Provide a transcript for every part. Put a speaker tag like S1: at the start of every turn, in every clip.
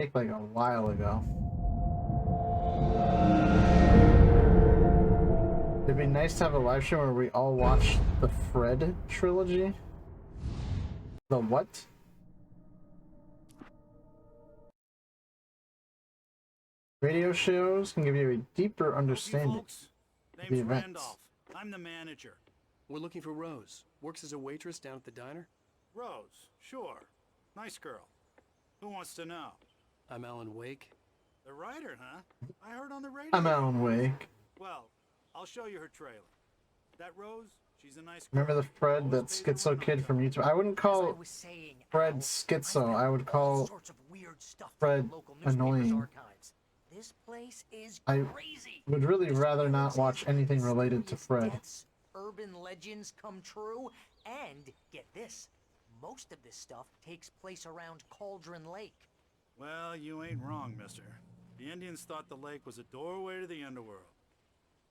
S1: Take like a while ago. It'd be nice to have a live stream where we all watch the Fred trilogy. The what? Radio shows can give you a deeper understanding of the
S2: Name's
S1: events.
S2: Randolph. I'm the manager.
S3: We're looking for Rose. Works as a waitress down at the diner.
S2: Rose, sure. Nice girl. Who wants to know?
S3: I'm Alan Wake.
S2: The writer, huh? I heard on the radio.
S1: I'm Alan Wake.
S2: Well, I'll show you her trailer. That Rose, she's a nice girl.
S1: Remember the Fred, that schizo kid from YouTube? I wouldn't call Fred schizo. I would call Fred annoying.
S4: This place is
S1: I
S4: crazy.
S1: would really rather not watch anything related to Fred.
S4: Deaths, urban legends come true, and get this, most of this stuff takes place around Cauldron Lake.
S2: Well, you ain't wrong, mister. The Indians thought the lake was a doorway to the underworld.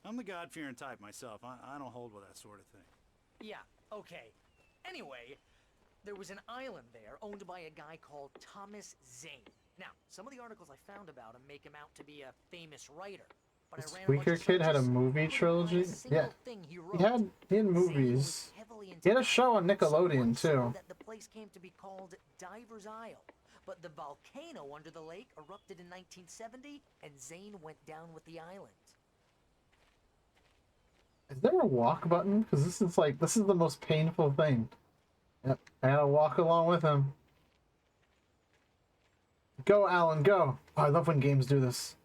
S2: I'm the God-fearing type myself. I don't hold with that sort of thing.
S4: Yeah, okay. Anyway, there was an island there owned by a guy called Thomas Zane. Now, some of the articles I found about him make him out to be a famous writer. But
S1: This
S4: I ran a bunch
S1: Squeaker
S4: of
S1: Kid had a
S4: searches,
S1: movie
S4: couldn't find a
S1: trilogy?
S4: single
S1: Yeah.
S4: thing he
S1: He
S4: wrote.
S1: had
S4: Zane
S1: movies.
S4: was heavily into
S1: He had a show on
S4: diving, so
S1: Nickelodeon
S4: much so
S1: too.
S4: that the place came to be called Diver's Isle. But the volcano under the lake erupted in 1970, and Zane went down with the island.
S1: Is there a walk button? Because this is the most painful thing. Yep, I gotta walk along with him. Go, Alan, go! Oh, I love when games do this.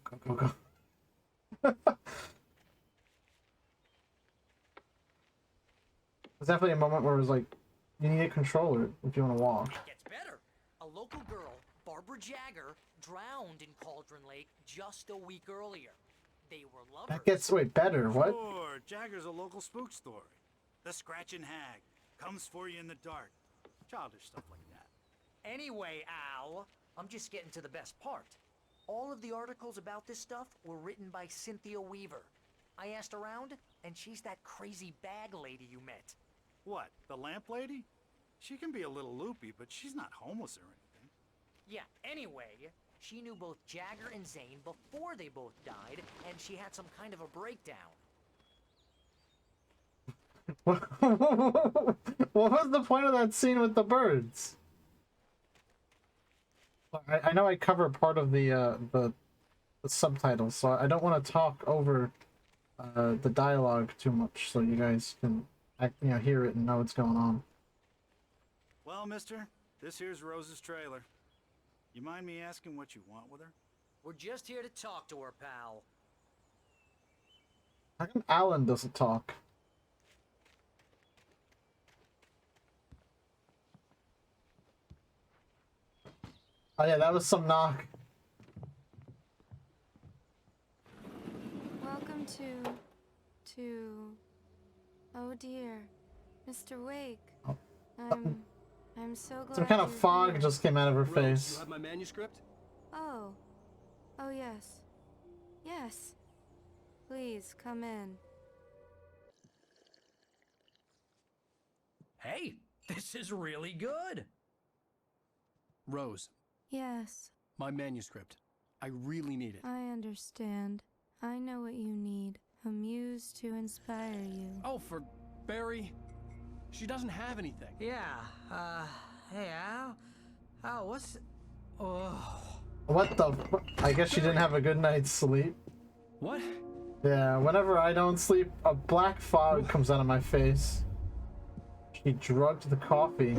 S1: Go, go, go. There's definitely a moment where it was like, you need a controller if you want to walk.
S4: It gets better. A local girl, Barbara Jagger, drowned in Cauldron Lake just a week earlier. They were lovers.
S1: That gets, wait, better, what?
S2: Sure, Jagger's a local spook story. The Scratching Hag comes for you in the dark. Childish stuff like that.
S4: Anyway, Al, I'm just getting to the best part. All of the articles about this stuff were written by Cynthia Weaver. I asked around, and she's that crazy bag lady you met.
S2: What, the lamp lady? She can be a little loopy, but she's not homeless or anything.
S4: Yeah, anyway, she knew both Jagger and Zane before they both died, and she had some kind of a breakdown.
S1: What was the point of that scene with the birds? I know I cover part of the subtitles, so I don't want to talk over the dialogue too much, so you guys can hear it and know what's going on.
S2: Well, mister, this here's Rose's trailer. You mind me asking what you want with her?
S4: We're just here to talk to her, pal.
S1: How come Alan doesn't talk? Oh yeah, that was some knock.
S5: Welcome to... Oh dear, Mr. Wake.
S1: Oh.
S5: I'm so glad
S1: Some kind of
S5: you're
S1: fog
S5: here.
S1: just came out of her
S3: Rose,
S1: face.
S3: you have my manuscript?
S5: Oh. Oh yes. Yes. Please, come in.
S6: Hey, this is really good.
S3: Rose,
S5: Yes,
S3: my manuscript. I really need it.
S5: I understand. I know what you need. A muse to inspire you.
S3: Oh, for Barry. She doesn't have anything.
S6: Yeah, hey Al? Al, what's... Oh...
S1: What the fu- I guess she didn't have a good night's sleep.
S3: What?
S1: Yeah, whenever I don't sleep, a black fog comes out of my face. She drugged the coffee.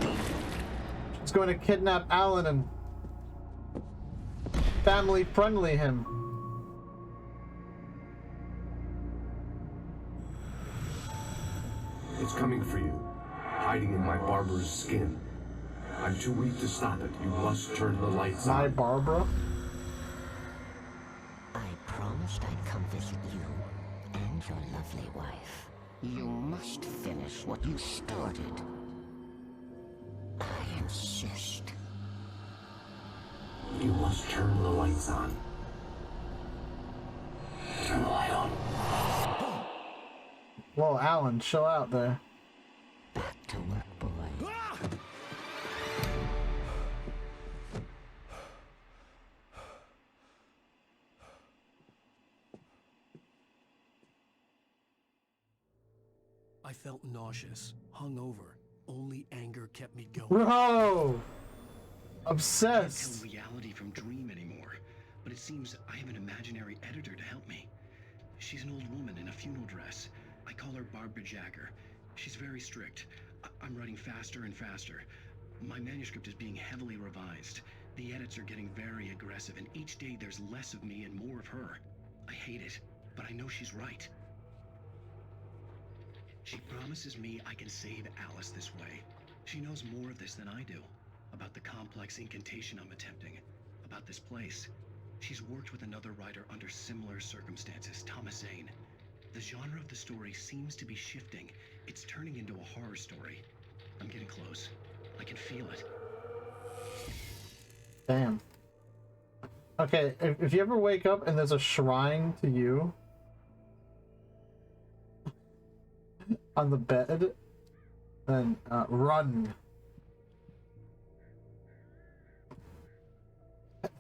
S1: She's going to kidnap Alan and family-friendly him.
S7: It's coming for you, hiding in my barber's skin. I'm too weak to stop it. You must turn the lights
S1: My
S7: on.
S1: Barbara?
S8: I promised I'd come visit you and your lovely wife. You must finish what you started. I insist.
S7: You must turn the lights on. Turn the light on.
S1: Whoa, Alan, chill out there.
S3: felt nauseous, hungover. Only anger kept me going.
S1: Bro!
S9: I can't
S1: Obsessed!
S9: tell reality from dream anymore, but it seems I have an imaginary editor to help me. She's an old woman in a funeral dress. I call her Barbara Jagger. She's very strict. I'm writing faster and faster. My manuscript is being heavily revised. The edits are getting very aggressive, and each day there's less of me and more of her. I hate it, but I know she's right. She promises me I can save Alice this way. She knows more of this than I do. About the complex incantation I'm attempting. About this place. She's worked with another writer under similar circumstances, Thomas Zane. The genre of the story seems to be shifting. It's turning into a horror story. I'm getting close. I can feel it.
S1: Damn. Okay, if you ever wake up and there's a shrine to you on the bed, then run.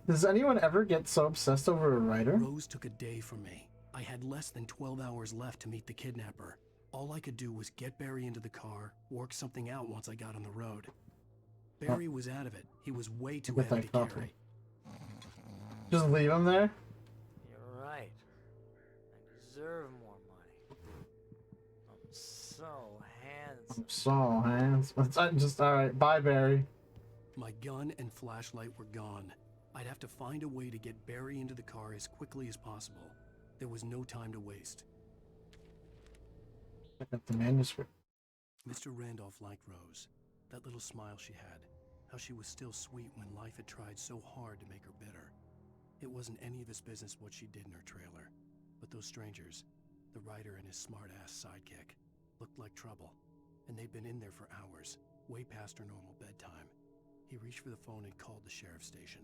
S1: Does anyone ever get so obsessed over a writer?
S3: Rose took a day from me. I had less than 12 hours left to meet the kidnapper. All I could do was get Barry into the car, work something out once I got on the road. Barry was out of it. He was way too
S1: Get
S3: heavy
S1: that
S3: to
S1: coffee.
S3: carry.
S1: Just leave him there?
S4: You're right. I deserve more money. I'm so handsome.
S1: So hands. Just alright. Bye, Barry.
S3: My gun and flashlight were gone. I'd have to find a way to get Barry into the car as quickly as possible. There was no time to waste.
S1: Check out the manuscript.
S3: Mr. Randolph liked Rose. That little smile she had. How she was still sweet when life had tried so hard to make her bitter. It wasn't any of his business what she did in her trailer. But those strangers, the writer and his smart-ass sidekick, looked like trouble. And they'd been in there for hours, way past her normal bedtime. He reached for the phone and called the sheriff's station.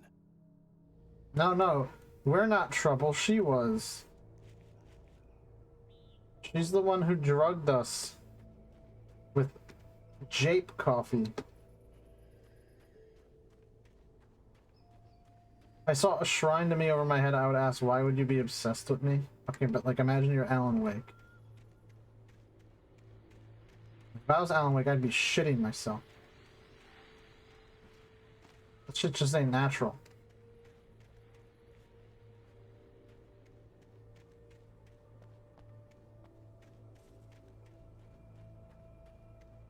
S1: No. We're not trouble. She was. She's the one who drugged us with jape coffee. I saw a shrine to me over my head. I would ask, why would you be obsessed with me? Okay, but like, imagine you're Alan Wake. If I was Alan Wake, I'd be shitting myself. That shit just ain't natural.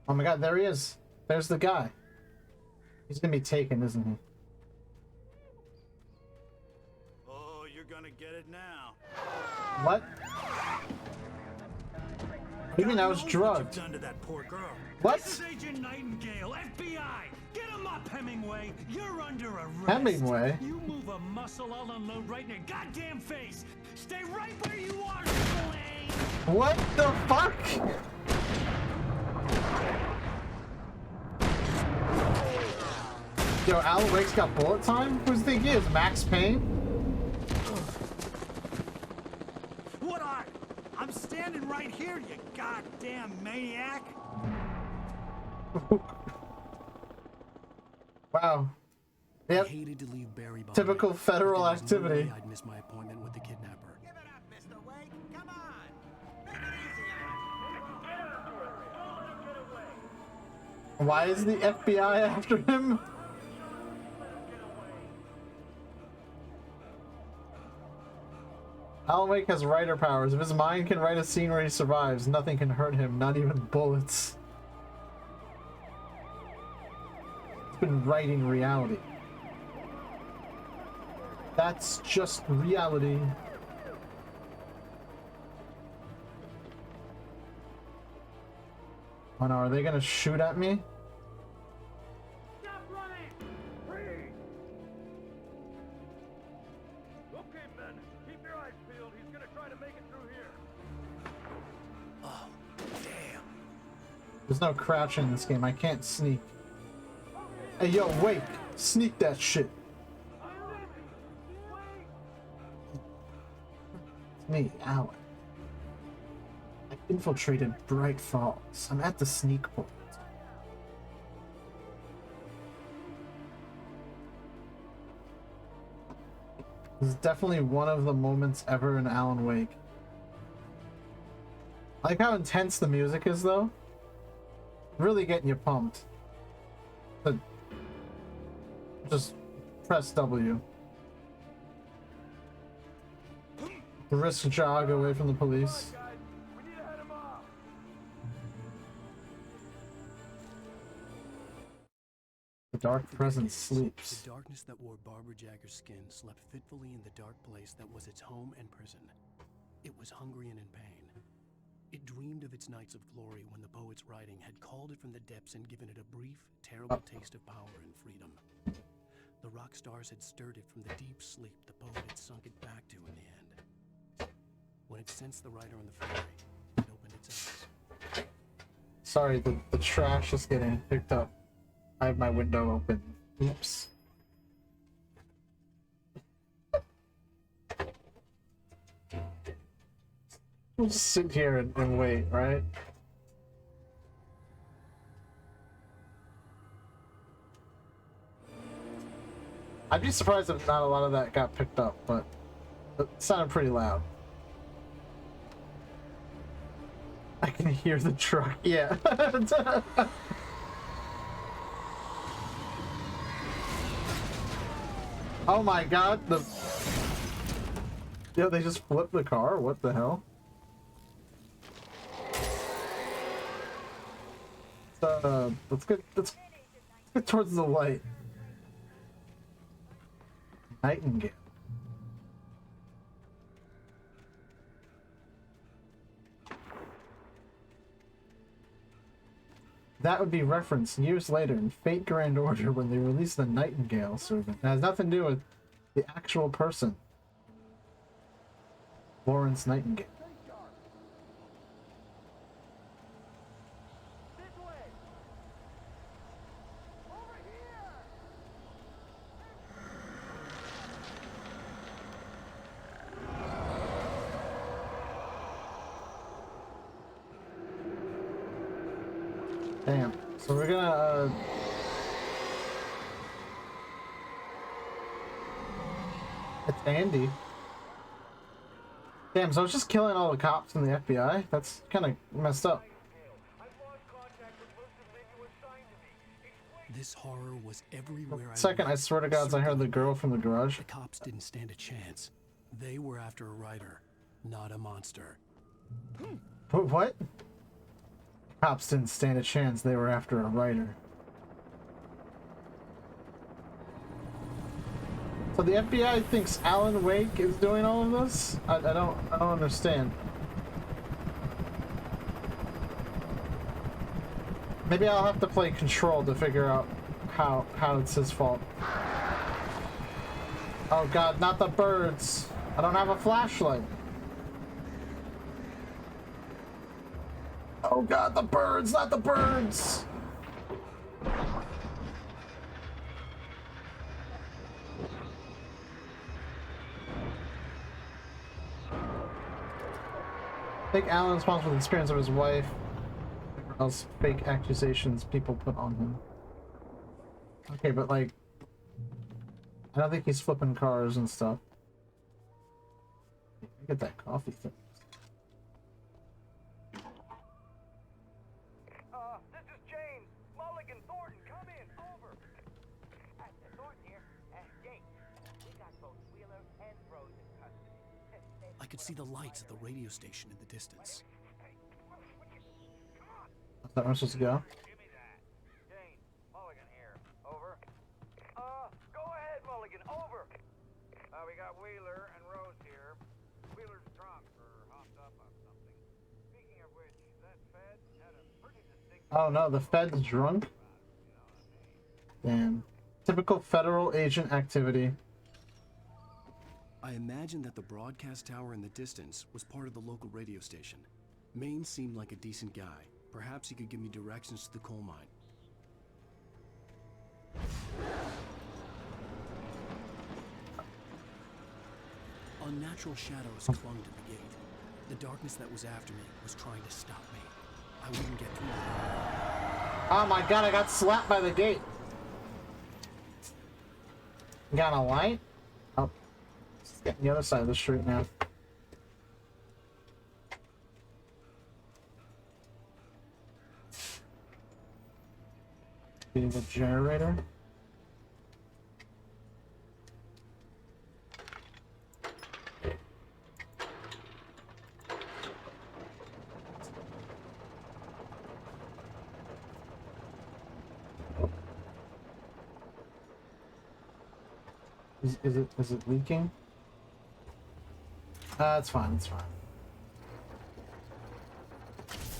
S1: Oh my god, there he is. There's the guy. He's gonna be taken, isn't he?
S2: Oh, you're gonna get it now.
S1: What? What do you mean I was
S2: God knows what
S1: drugged?
S2: you've done to that poor girl.
S1: What?
S6: This is Agent Nightingale, FBI! Get him up, Hemingway! You're under arrest!
S1: Hemingway?
S6: You move a muscle, I'll unload right in your goddamn face! Stay right where you are, Slane!
S1: What the fuck? Yo, Alan Wake's got bullet time? Who's the think he is? Max Payne?
S2: What are? I'm standing right here, you goddamn maniac.
S1: Wow.
S3: I
S1: Yep.
S3: hated to leave Barry behind.
S1: Typical
S3: but
S1: federal
S3: there was no
S1: activity.
S3: way I'd miss my appointment with the kidnapper.
S6: Give it up, Mr. Wake! Come on! Make it easy!
S1: Why is the FBI after him? Alan Wake has writer powers. If his mind can write a scene where he survives, nothing can hurt him, not even bullets. He's been writing reality. That's just reality. Oh no, are they gonna shoot at me?
S10: Stop running! Freeze! Okay, men, keep your eyes peeled. He's gonna try to make it through here.
S3: Oh, damn.
S1: There's no crouching in this game. I can't sneak. Hey, yo, wait! Sneak that shit. It's me, Alan. I infiltrated Bright Falls. I'm at the sneak point. This is definitely one of the moments ever in Alan Wake. I like how intense the music is, though. really getting you pumped. But just press W. Brisk jog away from the police.
S10: Guys, we need to head him off.
S1: The dark presence sleeps.
S3: The darkness that wore Barbara Jagger's skin slept fitfully in the dark place that was its home and prison. It was hungry and in pain. It dreamed of its nights of glory when the poet's writing had called it from the depths and given it a brief, terrible taste of power and freedom. The rock stars had stirred it from the deep sleep the poet had sunk it back to in the end. When it sensed the writer on the ferry, it opened its eyes.
S1: Sorry, the trash is getting picked up. I have my window open. Oops. We'll just sit here and wait, right? I'd be surprised if not a lot of that got picked up, but it sounded pretty loud. I can hear the truck. Yeah. Oh my god, yeah, they just flipped the car? What the hell? Let's get towards the light. Nightingale. That would be referenced years later in Fate Grand Order when they released the Nightingale servant. It has nothing to do with the actual person. Lawrence Nightingale.
S10: This way. Over here.
S1: Damn. So we're gonna it's Andy. Damn, so I was just killing all the cops in the FBI? That's kind of messed up.
S3: This horror was everywhere.
S1: Second, I swear to God, I heard the girl from the garage.
S3: The cops didn't stand a chance. They were after a writer, not a monster.
S1: What? Cops didn't stand a chance. They were after a writer. So the FBI thinks Alan Wake is doing all of this? I don't understand. Maybe I'll have to play Control to figure out how it's his fault. Oh god, not the birds. I don't have a flashlight. Oh god, the birds, not the birds! I think Alan responds for the experience of his wife, or else fake accusations people put on him. Okay, but like, I don't think he's flipping cars and stuff. Get that coffee thing.
S10: This is James. Mulligan, Thornton, come in. Over.
S11: Thornton here. Jake, we got both Wheeler and Rose in custody.
S3: I could see the lights at the radio station in the distance.
S1: Is that where I'm supposed to go?
S10: Give me that. James, Mulligan here. Over. Go ahead, Mulligan. Over. We got Wheeler and Rose here. Wheeler's drunk or hopped up on something. Speaking of which, that Fed had a pretty distinct...
S1: Oh no, the Fed's drunk? Damn. Typical federal agent activity.
S3: I imagined that the broadcast tower in the distance was part of the local radio station. Maine seemed like a decent guy. Perhaps he could give me directions to the coal mine. Unnatural shadows clung to the gate. The darkness that was after me was trying to stop me. I wouldn't get through it.
S1: Oh my god, I got slapped by the gate. Got a light? Oh. Let's get on the other side of the street now. Be the generator. Is it leaking? It's fine, it's fine.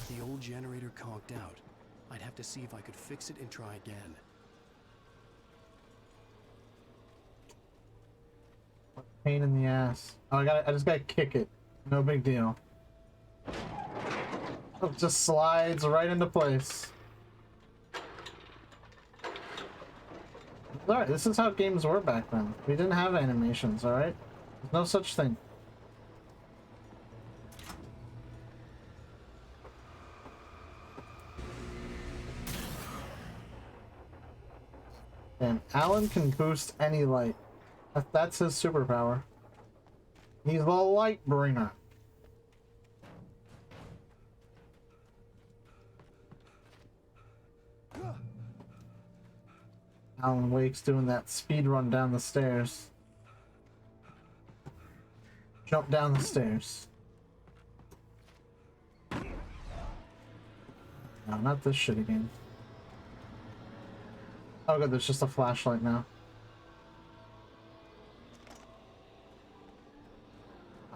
S3: The old generator conked out. I'd have to see if I could fix it and try again.
S1: Pain in the ass. Oh, I just gotta kick it. No big deal. It just slides right into place. Alright, this is how games were back then. We didn't have animations, alright? There's no such thing. And Alan can boost any light. That's his superpower. He's the light bringer. Alan Wake's doing that speed run down the stairs. Jump down the stairs. No, not this shit again. Oh good, there's just a flashlight now.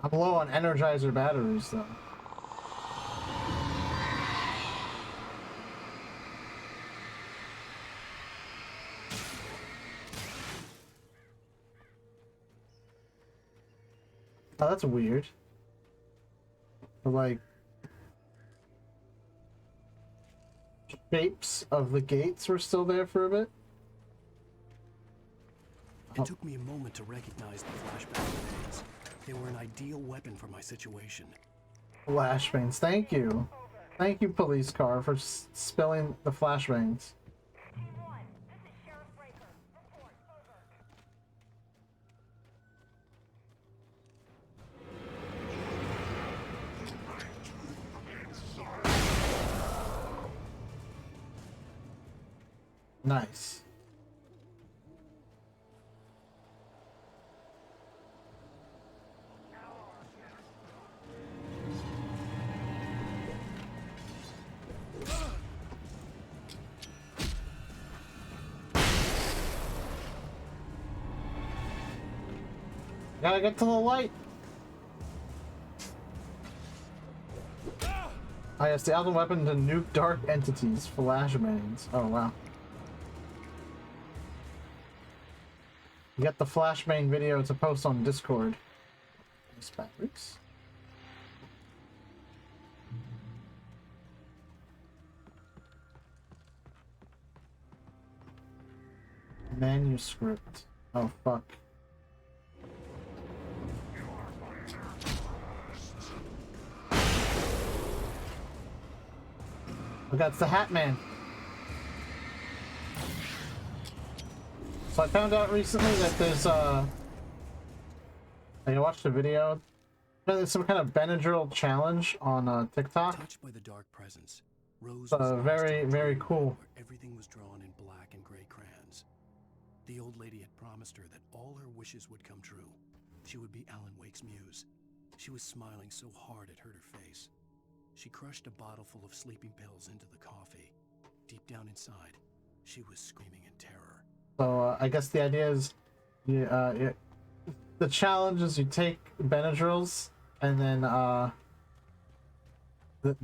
S1: I'm low on Energizer batteries though. Oh, that's weird. But, like, shapes of the gates were still there for a bit.
S3: It took me a moment to recognize the flashbang grenades. They were an ideal weapon for my situation.
S1: Flashbangs, thank you. Thank you, police car, for spilling the flashbangs. Nice. Gotta get to the light. Oh yes, the album weapon to nuke dark entities, flashbangs. Oh wow. You get the flashbang video to post on Discord. Nice batteries. Manuscript. Oh fuck. Oh, that's the Hat Man. So I found out recently that there's I watched a video. There's some kind of Benadryl challenge on TikTok.
S3: Touched by the dark presence, Rose
S1: very cool.
S3: Where everything was drawn in black and gray crayons. The old lady had promised her that all her wishes would come true. She would be Alan Wake's muse. She was smiling so hard it hurt her face. She crushed a bottle full of sleeping pills into the coffee. Deep down inside, she was screaming in terror.
S1: So I guess the idea is, the challenge is you take Benadryls, and then the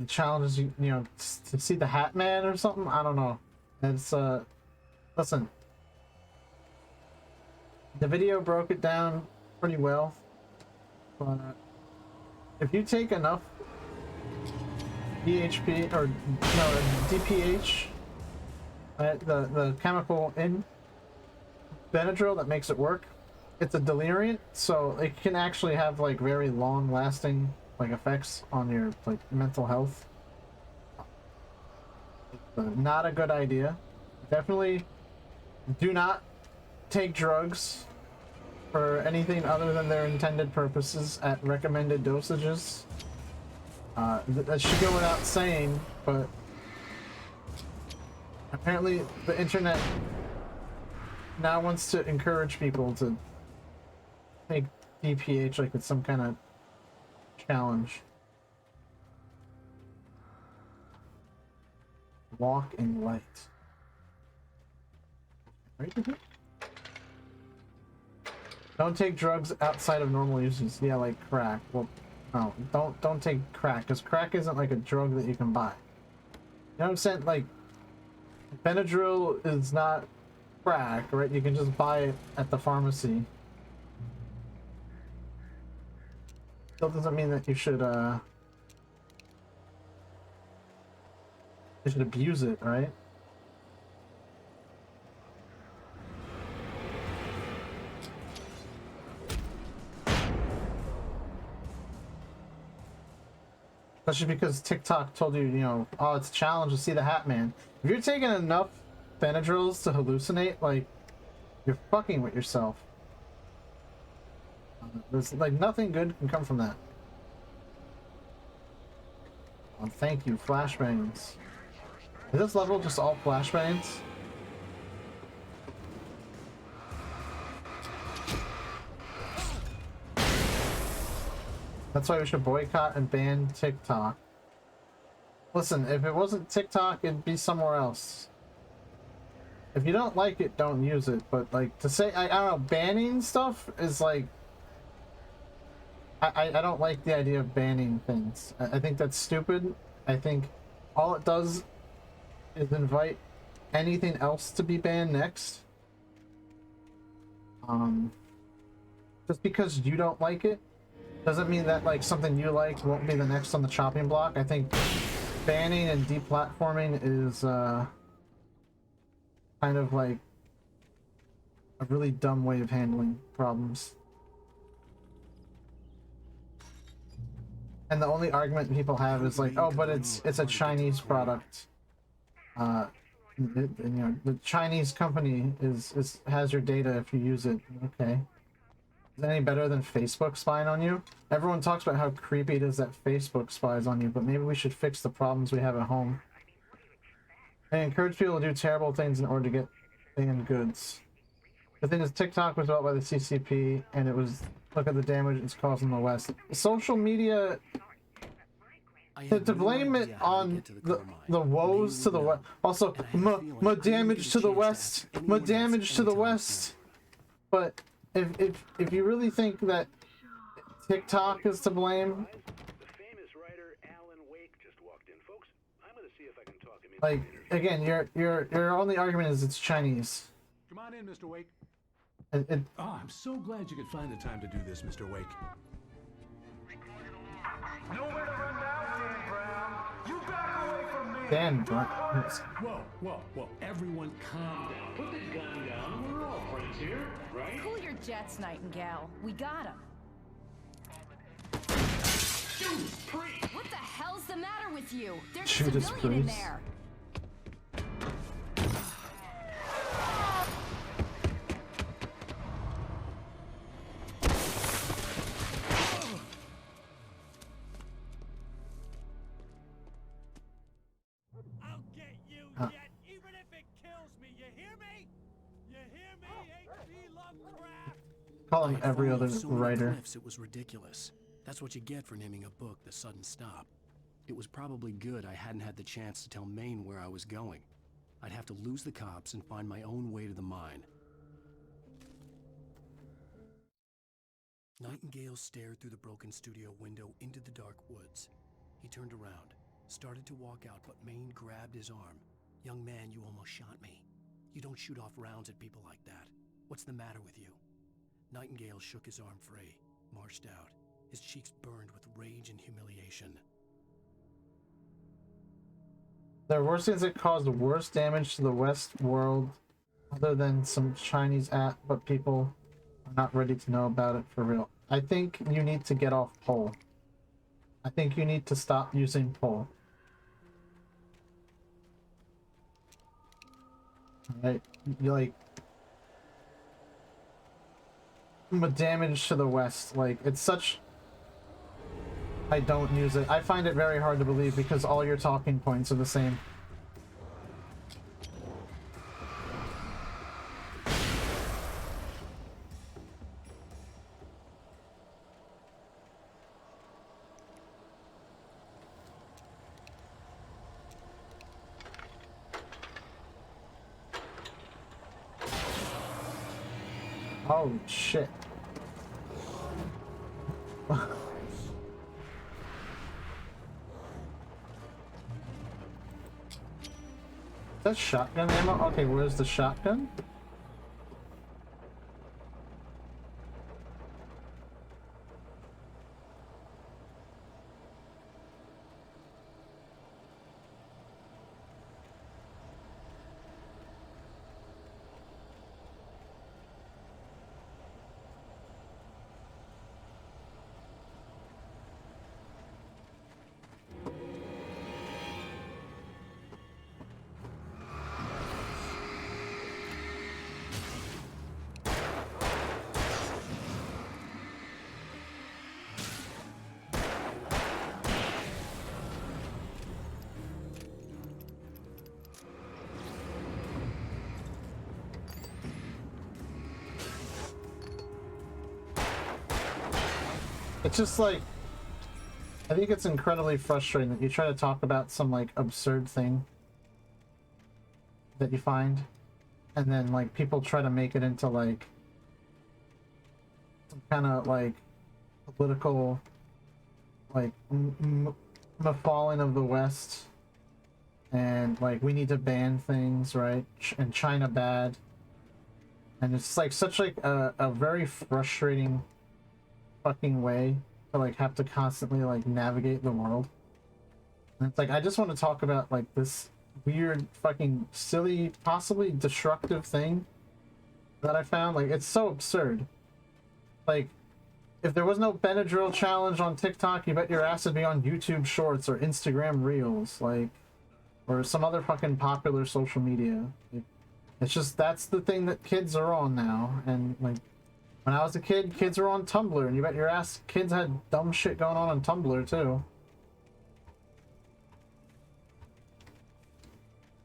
S1: challenge is you know to see the Hat Man or something. I don't know. It's listen. The video broke it down pretty well, but if you take enough DHP or no DPH, the chemical in Benadryl that makes it work, it's a deliriant, so it can actually have like very long-lasting like effects on your like mental health. Not a good idea. Definitely do not take drugs for anything other than their intended purposes at recommended dosages. That should go without saying, but Apparently, the internet now wants to encourage people to take DPH like it's some kind of challenge. Walk in light. Right here? Don't take drugs outside of normal uses. Yeah, like crack. Well, no, don't take crack, because crack isn't like a drug that you can buy. You know what I'm saying? Like, Benadryl is not crack, right? You can just buy it at the pharmacy. Still doesn't mean that you should abuse it, right? Especially because TikTok told you, you know, oh, it's a challenge to see the Hat Man. If you're taking enough Benadryls to hallucinate, like, you're fucking with yourself. There's, like, nothing good can come from that. Oh, thank you, flashbangs. Is this level just all flashbangs? That's why we should boycott and ban TikTok. Listen, if it wasn't TikTok, it'd be somewhere else. If you don't like it, don't use it. But, like, to say, I don't know, banning stuff is like... I don't like the idea of banning things. I think that's stupid. I think all it does is invite anything else to be banned next. Just because you don't like it doesn't mean that, like, something you like won't be the next on the chopping block. I think banning and deplatforming is kind of like a really dumb way of handling problems. And the only argument people have is like, oh, but it's a Chinese product. You know, the Chinese company has your data if you use it. Okay. Is it any better than Facebook spying on you? Everyone talks about how creepy it is that Facebook spies on you, but maybe we should fix the problems we have at home. I encourage people to do terrible things in order to get banned goods. The thing is, TikTok was built by the CCP, and it was, look at the damage it's caused in the West. Social media, to blame it on the woes to the West. Also, my damage to the West, my damage to the West. But if you really think that TikTok is to blame, like, again, your only argument is it's Chinese.
S12: Come on in, Mr. Wake.
S13: Oh, I'm so glad you could find the time to do this, Mr. Wake.
S10: Nowhere to run now, Dan Brown. You back away from me.
S1: Dan Brown.
S13: Whoa. Everyone calm down. Put the gun down. We're all friends here, right?
S14: Cool your jets, Nightingale. We got him.
S13: Judas Priest!
S14: What the hell's the matter with you? There's
S1: Judas
S14: a civilian in
S1: Priest.
S14: there.
S6: I'll get you yet, even if it kills me. You hear me? You hear me, H.P. Lovecraft?
S1: Call him every other
S3: So many
S1: writer.
S3: cliffs, it was ridiculous. That's what you get for naming a book The Sudden Stop. It was probably good I hadn't had the chance to tell Maine where I was going. I'd have to lose the cops and find my own way to the mine. Nightingale stared through the broken studio window into the dark woods. He turned around, started to walk out, but Maine grabbed his arm. "Young man, you almost shot me. You don't shoot off rounds at people like that. What's the matter with you?" Nightingale shook his arm free, marched out. His cheeks burned with rage and humiliation.
S1: There are worse things that caused worse damage to the West world other than some Chinese app, but people are not ready to know about it for real. I think you need to get off pole. I think you need to stop using pole. Alright, you like... damage to the West, like, it's such... I don't use it. I find it very hard to believe because all your talking points are the same. Oh shit. Is that shotgun ammo? Okay, where's the shotgun? It's just like, I think it's incredibly frustrating that you try to talk about some like absurd thing that you find, and then like people try to make it into like some kind of like political like falling of the West, and like we need to ban things, right? And China bad, and it's like such like a very frustrating fucking way to like have to constantly like navigate the world. And it's like I just want to talk about like this weird fucking silly, possibly destructive thing that I found. Like it's so absurd. Like if there was no Benadryl challenge on TikTok, you bet your ass would be on YouTube Shorts or Instagram Reels, like, or some other fucking popular social media. It's just that's the thing that kids are on now. And like when I was a kid, kids were on Tumblr, and you bet your ass kids had dumb shit going on Tumblr, too.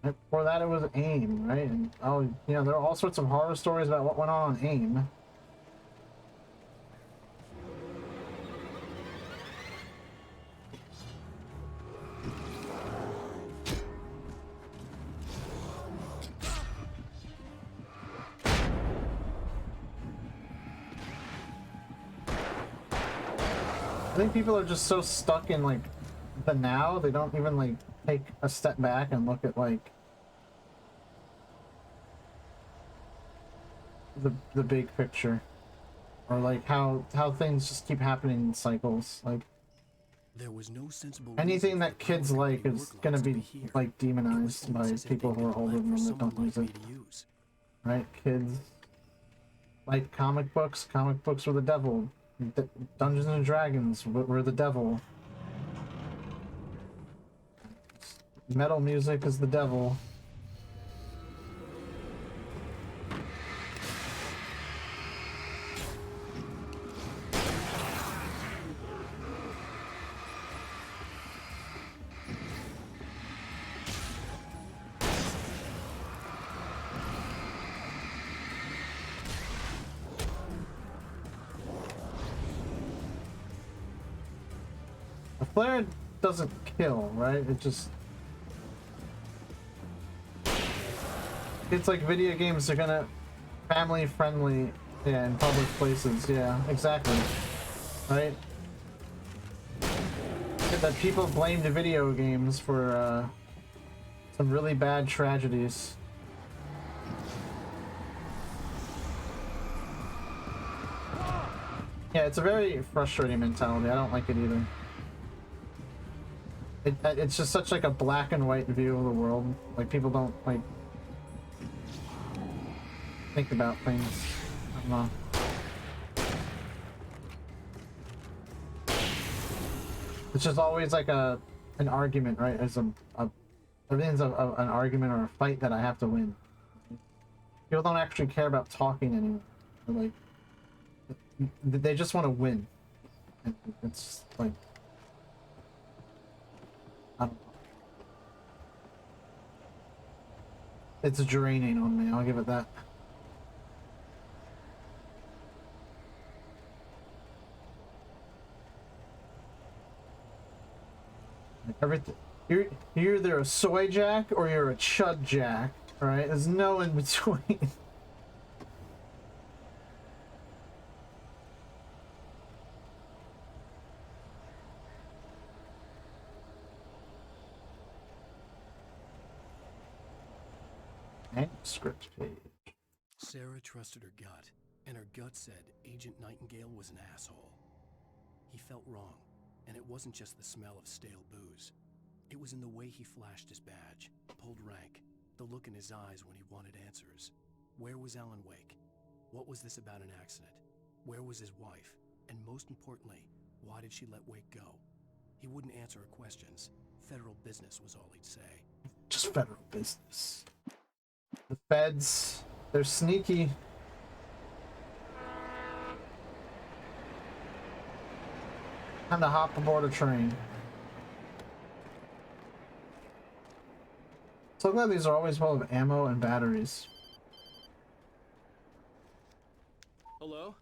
S1: And before that, it was AIM, right? And, oh, you know, there are all sorts of horror stories about what went on AIM. I think people are just so stuck in like the now, they don't even like take a step back and look at like the big picture, or like how things just keep happening in cycles. Like
S3: there was no sensible
S1: anything that kids like is gonna be like demonized by people who are older than them that don't use it. Right? Kids like comic books. Comic books were the devil. Dungeons and Dragons were the devil. Metal music is the devil. A flare doesn't kill, right? It just... It's like video games are gonna... Family friendly, yeah, in public places, yeah, exactly. Right? That people blame the video games for, some really bad tragedies. Yeah, it's a very frustrating mentality. I don't like it either. It's just such like a black and white view of the world. Like people don't like think about things. I don't know. It's just always like an argument, right? As everything's an argument or a fight that I have to win. People don't actually care about talking anymore. They're like they just want to win. It's like I don't know. It's draining on me, I'll give it that. Like everything, you're either a soy jack or you're a chud jack, alright? There's no in between. Manuscript page.
S3: Sarah trusted her gut, and her gut said Agent Nightingale was an asshole. He felt wrong, and it wasn't just the smell of stale booze. It was in the way he flashed his badge, pulled rank, the look in his eyes when he wanted answers. Where was Alan Wake? What was this about an accident? Where was his wife? And most importantly, why did she let Wake go? He wouldn't answer her questions. Federal business was all he'd say.
S1: Just federal business. The feds, they're sneaky. Time to hop aboard a train. So glad these are always full of ammo and batteries.
S12: Hello?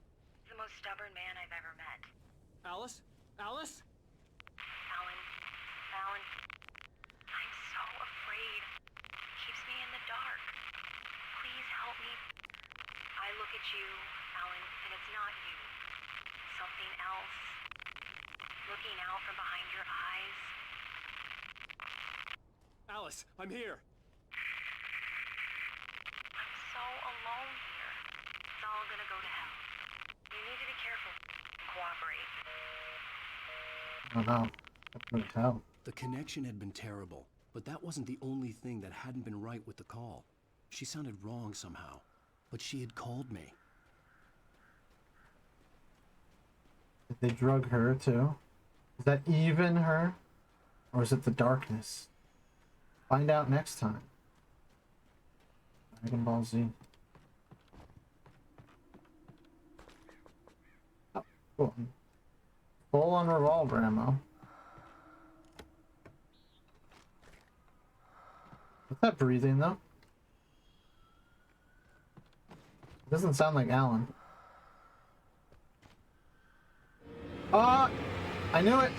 S15: The most stubborn man I've ever met.
S12: Alice? Alice?
S15: Alan. Alan. I'm so afraid. It keeps me in the dark. Please help me. I look at you, Alan, and it's not you. Something else. Looking out from behind your eyes.
S12: Alice, I'm here.
S15: I'm so alone here. It's all gonna go to hell. You need to be careful. Cooperate.
S1: Oh no. I couldn't tell.
S3: The connection had been terrible, but that wasn't the only thing that hadn't been right with the call. She sounded wrong somehow, but she had called me.
S1: Did they drug her too? Is that even her? Or is it the darkness? Find out next time. Dragon Ball Z. Oh, cool. Full on revolver ammo. What's that breathing though? It doesn't sound like Alan. Ah! I knew it!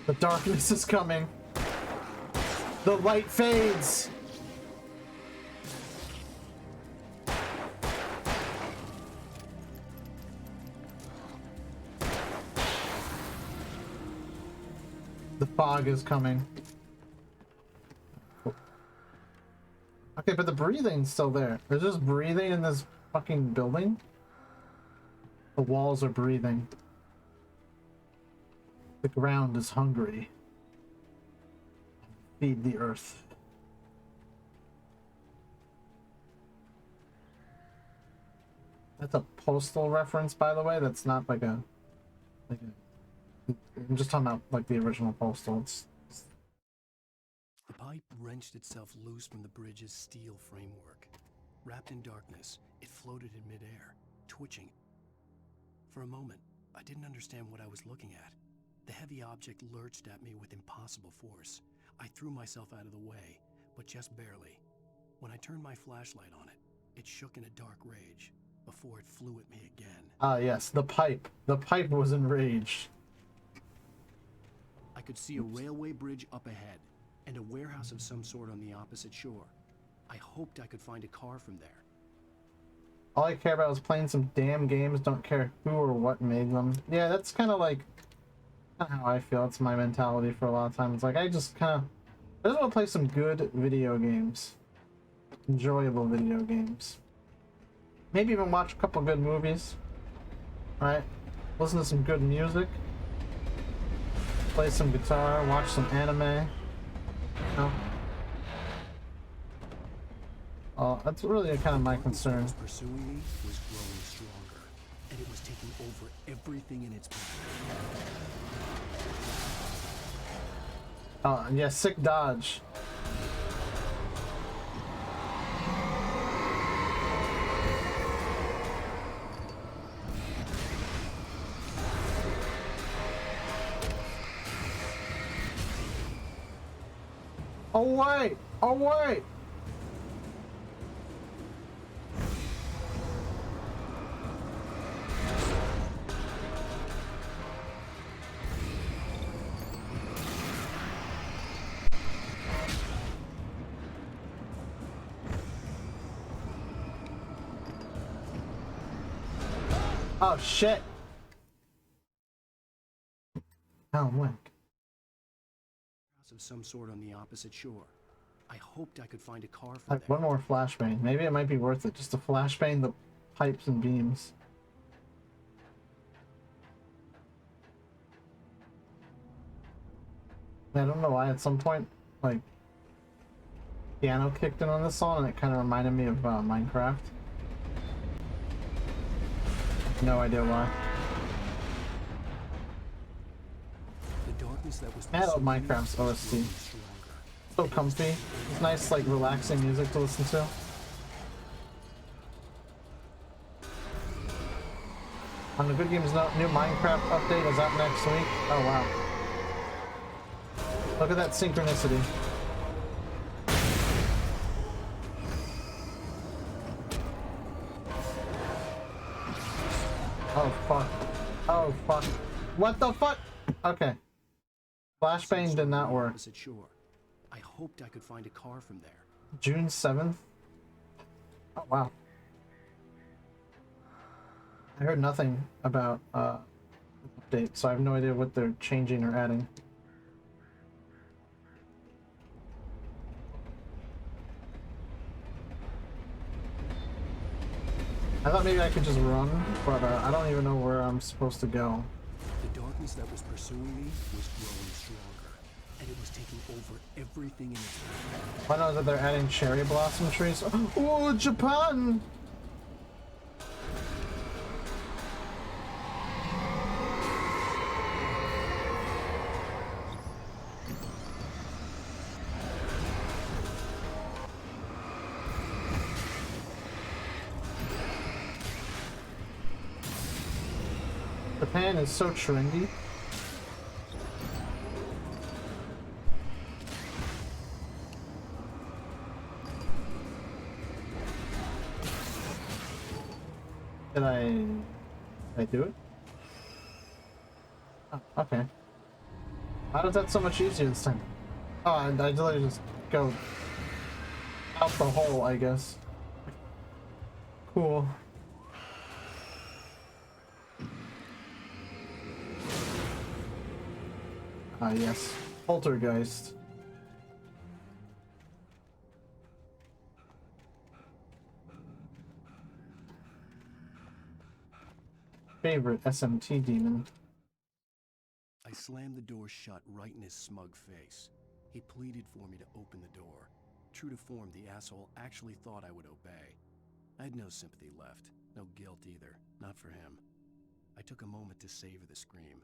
S1: The darkness is coming. The light fades. The fog is coming. Okay, but the breathing's still there. There's just breathing in this fucking building. The walls are breathing. The ground is hungry. Feed the earth. That's a postal reference, by the way. That's not like a... I'm just talking about like the original postal.
S3: The pipe wrenched itself loose from the bridge's steel framework. Wrapped in darkness, it floated in midair, twitching. For a moment, I didn't understand what I was looking at. The heavy object lurched at me with impossible force. I threw myself out of the way, but just barely. When I turned my flashlight on it, it shook in a dark rage before it flew at me again.
S1: Ah, yes, the pipe. The pipe was enraged.
S3: I could see a railway bridge up ahead and a warehouse of some sort on the opposite shore. I hoped I could find a car from there.
S1: All I care about is playing some damn games. Don't care who or what made them. Yeah, that's kind of like how I feel. It's my mentality for a lot of times. Like I just want to play some good video games, enjoyable video games. Maybe even watch a couple good movies. Right? Listen to some good music. Play some guitar. Watch some anime. You know? That's really kind of my concern.
S3: What was pursuing me was growing stronger, and it was taking over everything in its path.
S1: Oh, yeah, sick dodge. Oh wait! Oh wait! Oh shit! Alan Wake.
S3: Of some sort on the opposite shore. I hoped I could find a car from
S1: Like one more flashbang. Maybe it might be worth it just to flashbang the pipes and beams. I don't know why at some point, like, piano kicked in on this song and it kind of reminded me of Minecraft. No idea why.
S3: The darkness that was
S1: I love Minecraft's OST. So comfy. It's nice, like, relaxing music to listen to. On the Good Games new Minecraft update is out next week. Oh wow. Look at that synchronicity. Oh fuck. Oh fuck. What the fuck? Okay. Flashbang did not work.
S3: Shore. I hoped I could find a car from there.
S1: June 7th? Oh wow. I heard nothing about update, so I have no idea what they're changing or adding. I thought maybe I could just run, but I don't even know where I'm supposed to go.
S3: The darkness that was pursuing me was growing stronger, and it was taking over everything in its path.
S1: I know that they're adding cherry blossom trees. Oh, Japan! Japan is so trendy. Did I do it? Oh, okay. How is that so much easier this time? Oh, I literally just go out the hole, I guess. Cool. Ah, yes. Poltergeist. Favorite SMT demon.
S3: I slammed the door shut right in his smug face. He pleaded for me to open the door. True to form, the asshole actually thought I would obey. I had no sympathy left, no guilt either, not for him. I took a moment to savor the scream.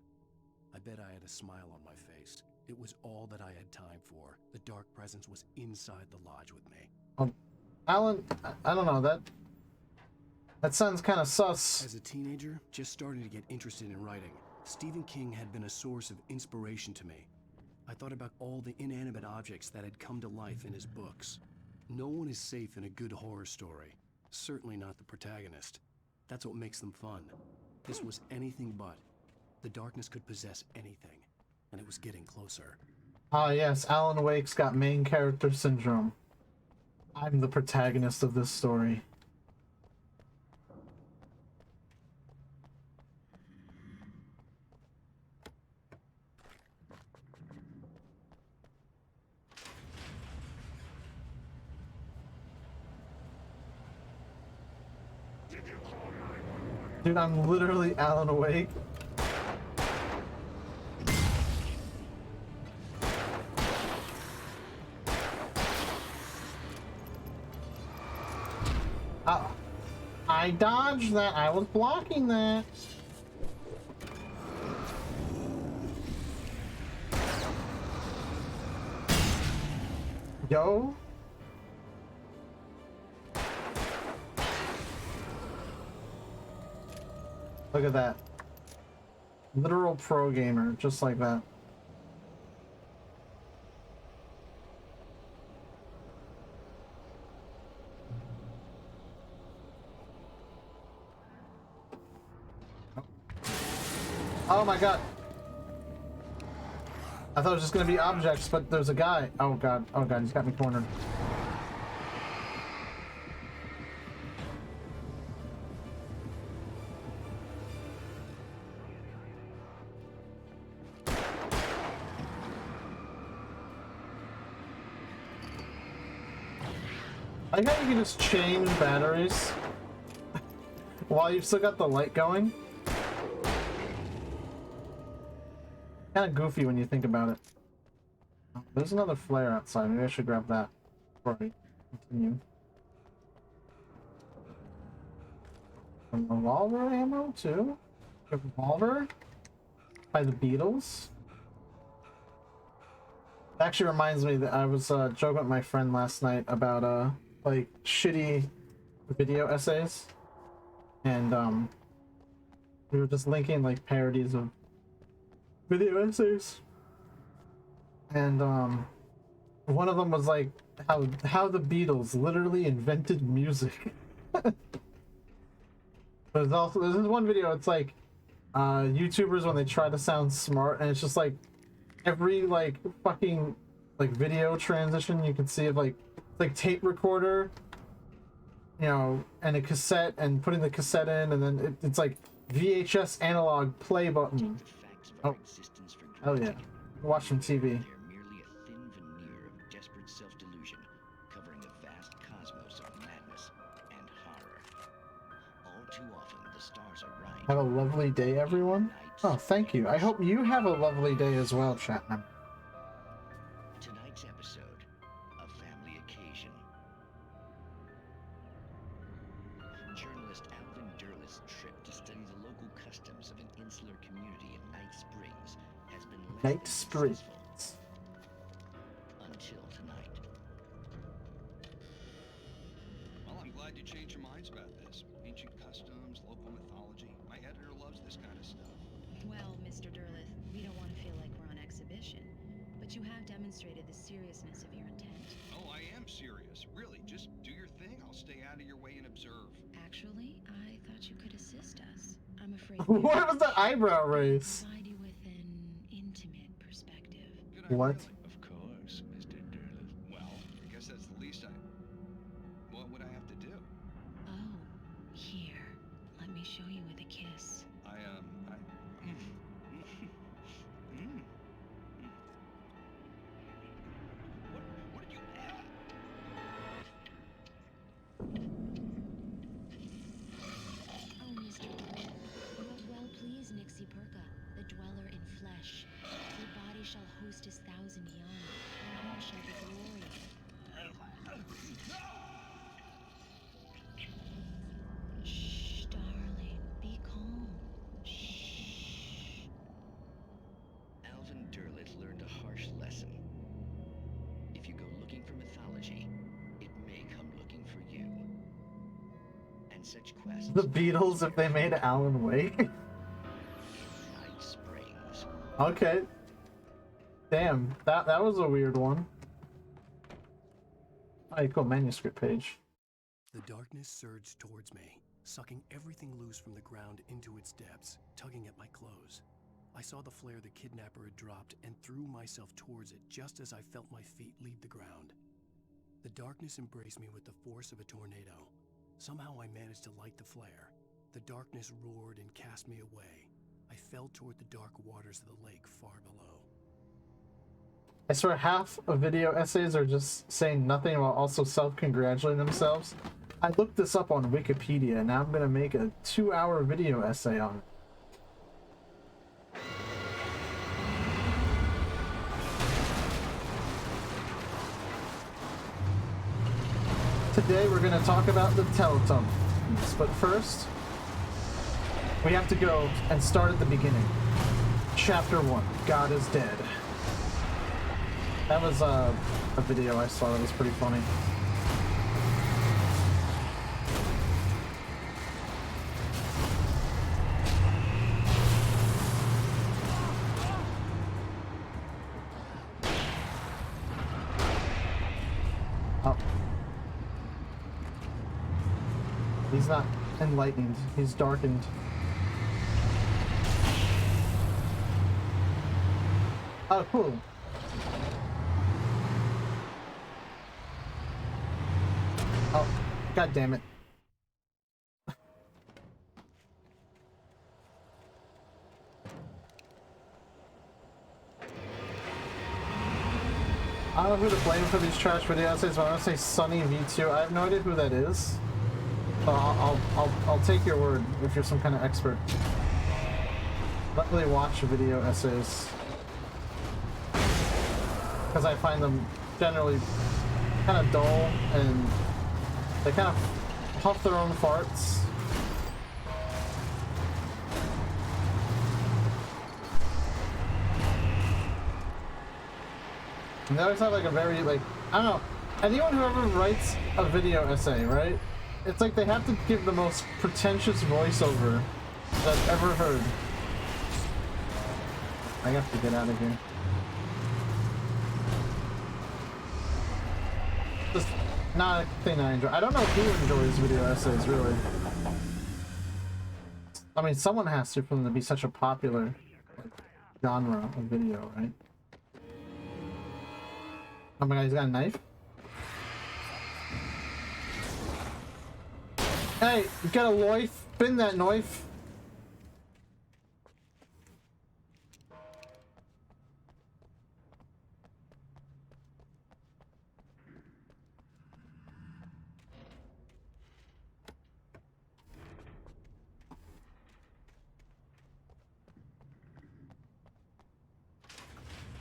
S3: I bet I had a smile on my face. It was all that I had time for. The dark presence was inside the lodge with me.
S1: Alan, I don't know, that sounds kind of sus.
S3: As a teenager, just starting to get interested in writing, Stephen King had been a source of inspiration to me. I thought about all the inanimate objects that had come to life in his books. No one is safe in a good horror story. Certainly not the protagonist. That's what makes them fun. This was anything but. The darkness could possess anything, and it was getting closer.
S1: Ah yes, Alan Wake's got main character syndrome. I'm the protagonist of this story. Dude, I'm literally Alan Wake. I dodged that. I was blocking that. Yo. Look at that. Literal pro gamer, just like that. Oh my god. I thought it was just gonna be objects, but there's a guy. Oh god, he's got me cornered. I like how you can just change batteries while you've still got the light going. Kind of goofy when you think about it. Oh, there's another flare outside. Maybe I should grab that before we continue. Some revolver ammo too. A revolver by the Beatles. It actually reminds me that I was joking with my friend last night about like shitty video essays, and we were just linking like parodies of video essays, and one of them was like how the Beatles literally invented music. There's this one video, it's like YouTubers when they try to sound smart, and it's just like every like fucking like video transition you can see of like tape recorder, you know, and a cassette, and putting the cassette in, and then it's like VHS analog play button. Oh, hell yeah. Watch some TV.
S16: They're merely a thin veneer of desperate self-delusion, covering a vast cosmos of madness and horror. All too often, the stars are right.
S1: Have a lovely day, everyone. Oh, thank you. I hope you have a lovely day as well, Chapman.
S16: Tonight's episode, a family occasion. Journalist Alvin Derleth's trip to study the local customs of an insular community in Night Springs has been
S1: Night Springs.
S16: Until tonight.
S17: Well, I'm glad you changed your minds about this. Ancient customs, local mythology. My editor loves this kind of stuff.
S18: Well, Mr. Derleth, we don't want to feel like we're on exhibition, but you have demonstrated the seriousness of your intent.
S17: Oh, I am serious. Really, just do your thing. I'll stay out of your way and observe.
S18: Actually, I thought you could assist us. I'm afraid
S1: What was that eyebrow raise?
S18: provide you with an intimate perspective.
S1: What?
S17: Of course, Mr. Derleth. Well, I guess that's the least What would I have to do?
S18: Oh, here. Let me show you with a kiss.
S17: What did you add?
S18: Oh, Mr. Derleth, you have well pleased Nixie Perka, the dweller in flesh. Your body shall host his 1,000 young, and all shall be glory. Shh, darling, be calm. Shh.
S16: Alvin Derleth learned a harsh lesson. If you go looking for mythology, it may come looking for you. And such quests...
S1: The Beatles if they made Alan Wake?
S16: Night Springs.
S1: Okay. Damn, that was a weird one. Alright, cool, manuscript page.
S3: The darkness surged towards me, sucking everything loose from the ground into its depths, tugging at my clothes. I saw the flare the kidnapper had dropped and threw myself towards it just as I felt my feet leave the ground. The darkness embraced me with the force of a tornado. Somehow I managed to light the flare. The darkness roared and cast me away. I fell toward the dark waters of the lake far below.
S1: I swear half of video essays are just saying nothing while also self-congratulating themselves. I looked this up on Wikipedia, and now I'm gonna make a 2-hour video essay on it. Today we're going to talk about the Teletubbies, but first we have to go and start at the beginning. Chapter 1, God is Dead. That was a video I saw that was pretty funny. Oh. He's not enlightened, he's darkened. Oh, cool. Oh, god damn it. don't know who to blame for these trash video essays, but I want to say Sunny V2. I have no idea who that is. So I'll take your word if you're some kind of expert. I don't really watch video essays because I find them generally kind of dull and they kind of puff their own farts. And they always have like a very like, I don't know, anyone who ever writes a video essay, right? It's like they have to give the most pretentious voiceover that I've ever heard. I have to get out of here. Just not a thing I enjoy. I don't know who enjoys video essays, really. I mean, someone has to for them to be such a popular genre of video, right? Oh my god, he's got a knife? Hey, you got a knife? Spin that knife.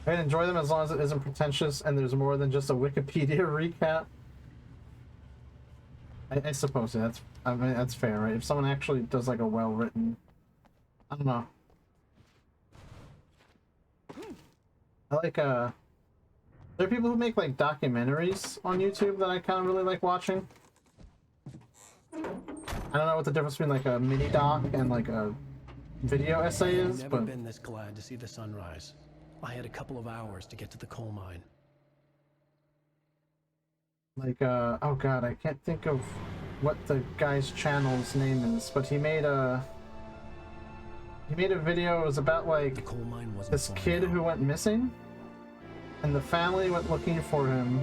S1: I enjoy them as long as it isn't pretentious and there's more than just a Wikipedia recap. I suppose that's, I mean, that's fair, right? If someone actually does like a well-written, I don't know. I like, there are people who make like documentaries on YouTube that I kind of really like watching. I don't know what the difference between like a mini doc and like a video essay is,
S3: I've
S1: but...
S3: never been this glad to see the sunrise. I had a couple of hours to get to the coal mine.
S1: Like, oh god, I can't think of what the guy's channel's name is, but he made a video. It was about like
S3: The coal mine wasn't
S1: this
S3: far
S1: kid
S3: now.
S1: who went missing, and the family went looking for him,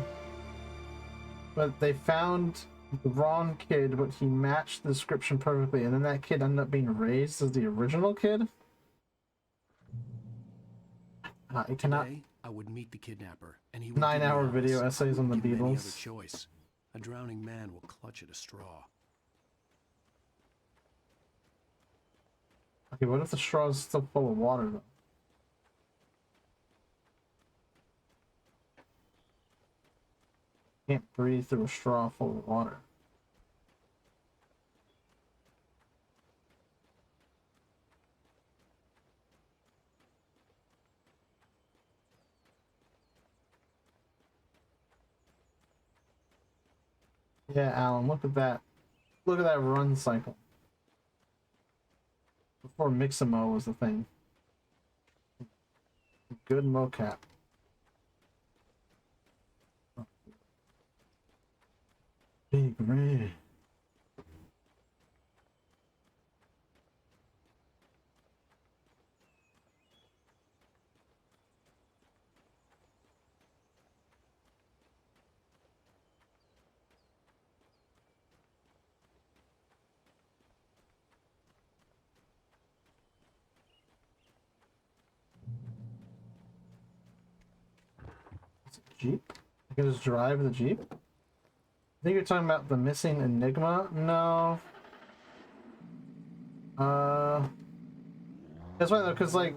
S1: but they found the wrong kid, but he matched the description perfectly, and then that kid ended up being raised as the original kid. I cannot.
S3: Today, I would meet the kidnapper, and he would
S1: 9-hour
S3: give me
S1: video
S3: Alice.
S1: essays on the
S3: Give him any other
S1: Beatles.
S3: choice. A drowning man will clutch at a straw.
S1: Okay, what if the straw is still full of water though? Can't breathe through a straw full of water. Yeah, Alan, look at that. Look at that run cycle. Before Mixamo was the thing. Good mocap. Big Red. Jeep? I can just drive the Jeep? I think you're talking about the missing Enigma? No. That's why though, because like,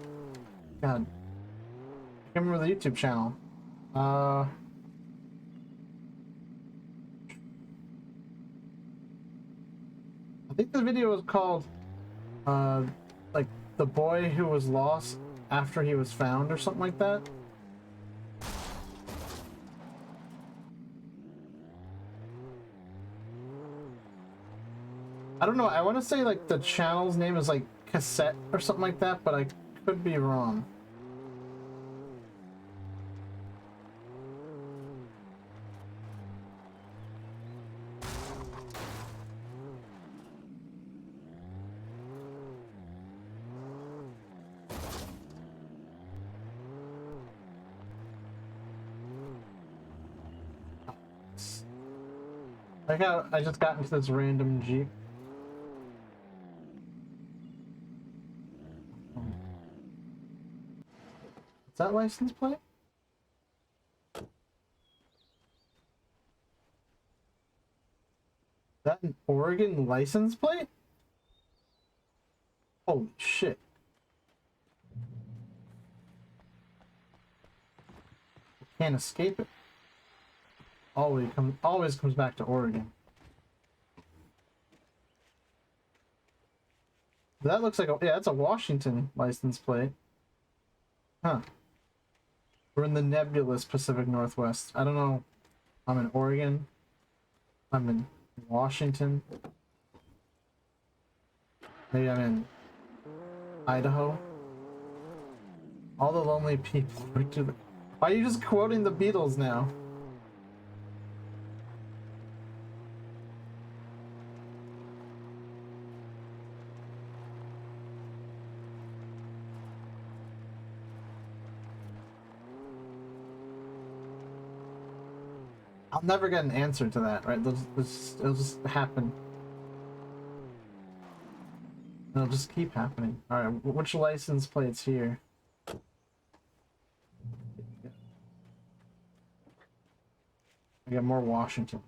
S1: God, I can't remember the YouTube channel. I think the video was called, like, the boy who was lost after he was found or something like that. I don't know, I want to say like the channel's name is like Cassette or something like that, but I could be wrong. Like how I just got into this random Jeep. Is that license plate? That an Oregon license plate? Holy shit. Can't escape it. Always comes back to Oregon. That looks like a, yeah, that's a Washington license plate. Huh. We're in the nebulous Pacific Northwest. I don't know. I'm in Oregon. I'm in Washington. Maybe I'm in Idaho. All the lonely people. Why are you just quoting the Beatles now? I'll never get an answer to that, right? It'll just happen. It'll just keep happening. Alright, which license plate's here? I got more Washington.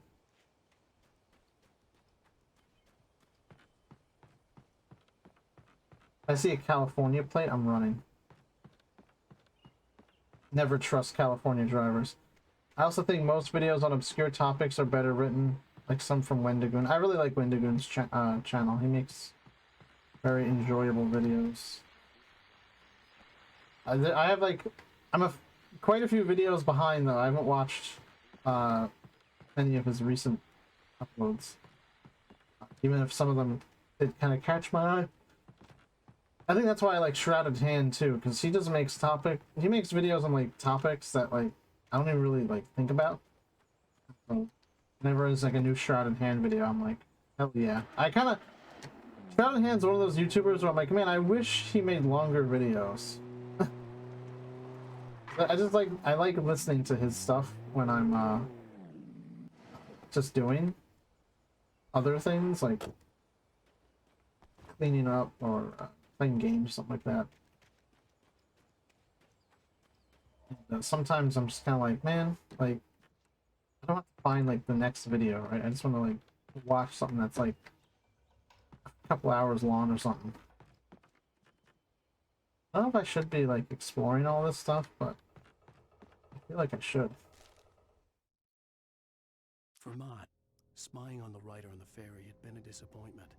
S1: I see a California plate, I'm running. Never trust California drivers. I also think most videos on obscure topics are better written, like some from Wendigoon. I really like Wendigoon's channel. He makes very enjoyable videos. I have like, quite a few videos behind though. I haven't watched any of his recent uploads. Even if some of them did kind of catch my eye. I think that's why I like Shrouded Hand too, because he just makes he makes videos on like topics that like I don't even really like think about. So whenever there's like a new Shrouded Hand video, I'm like, hell yeah. Shrouded Hand's one of those YouTubers where I'm like, man, I wish he made longer videos. I like listening to his stuff when I'm just doing other things like cleaning up or playing games, something like that. And sometimes I'm just kind of like, man, like I don't have to find like the next video, right? I just want to like watch something that's like a couple hours long or something. I don't know if I should be like exploring all this stuff, but I feel like I should.
S3: For Mott, spying on the writer on the ferry had been a disappointment.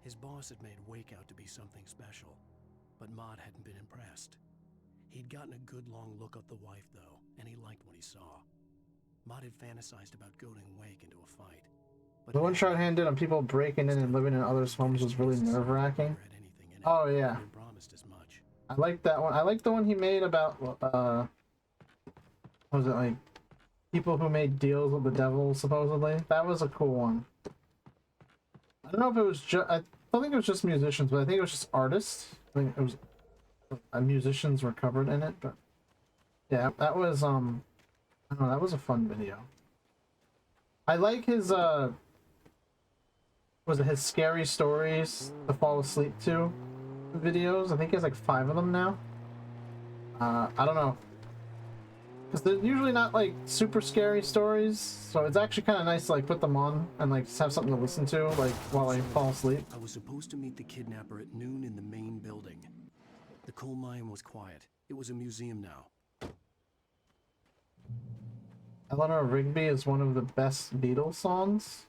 S3: His boss had made Wake out to be something special, but Mott hadn't been impressed. He'd gotten a good long look at the wife, though, and he liked what he saw. Mott had fantasized about goading Wake into a fight.
S1: The one Shrouded Hand did on people breaking in and living in others' homes was really nerve-wracking. Oh yeah. I like that one. I like the one he made about, what was it, like, people who made deals with the devil, supposedly? That was a cool one. I don't know if it was just, I don't think it was just musicians, but I think it was just artists. I think it was, musicians were covered in it, but yeah, that was, I don't know, that was a fun video. I like his, was it his scary stories to fall asleep to videos? I think he has like 5 of them now. I don't know. Because they're usually not like super scary stories, so it's actually kind of nice to like put them on and like just have something to listen to like while I fall asleep.
S3: I was supposed to meet the kidnapper at noon in the main building. The coal mine was quiet. It was a museum now.
S1: Eleanor Rigby is one of the best Beatles songs.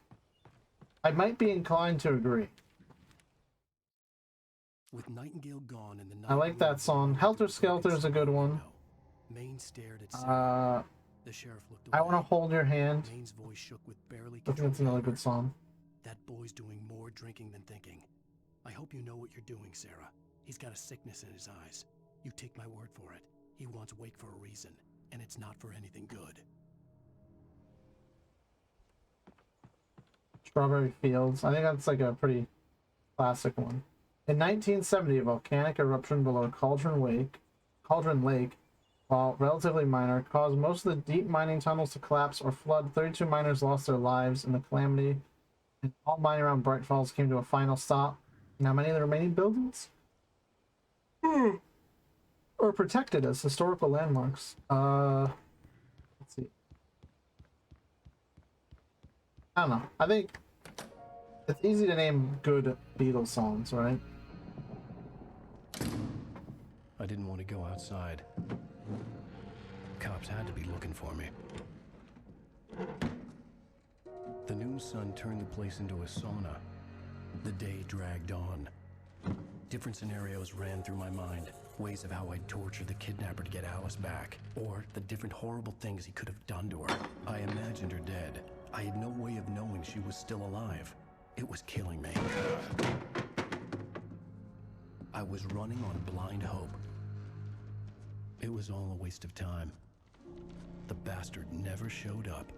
S1: I might be inclined to agree.
S3: With Nightingale gone and the night
S1: I like that song. Helter Skelter is a good one.
S3: Maine stared at Sarah. The sheriff looked away.
S1: I Want to Hold Your Hand.
S3: Maine's voice shook with barely
S1: I think that's another good song.
S3: That boy's doing more drinking than thinking. I hope you know what you're doing, Sarah. He's got a sickness in his eyes. You take my word for it. He wants Wake for a reason, and it's not for anything good.
S1: Strawberry Fields. I think that's like a pretty classic one. In 1970, a volcanic eruption below Cauldron Lake, while relatively minor, caused most of the deep mining tunnels to collapse or flood. 32 miners lost their lives in the calamity, and all mining around Bright Falls came to a final stop. Now many of the remaining buildings are protected as historical landmarks. Let's see. I don't know. I think It's easy to name good Beatles songs, right?
S3: I didn't want to go outside. Cops had to be looking for me. The noon sun turned the place into a sauna. The day dragged on. Different scenarios ran through my mind. Ways of how I'd torture the kidnapper to get Alice back. Or the different horrible things he could have done to her. I imagined her dead. I had no way of knowing she was still alive. It was killing me. I was running on blind hope. It was all a waste of time. The bastard never showed up.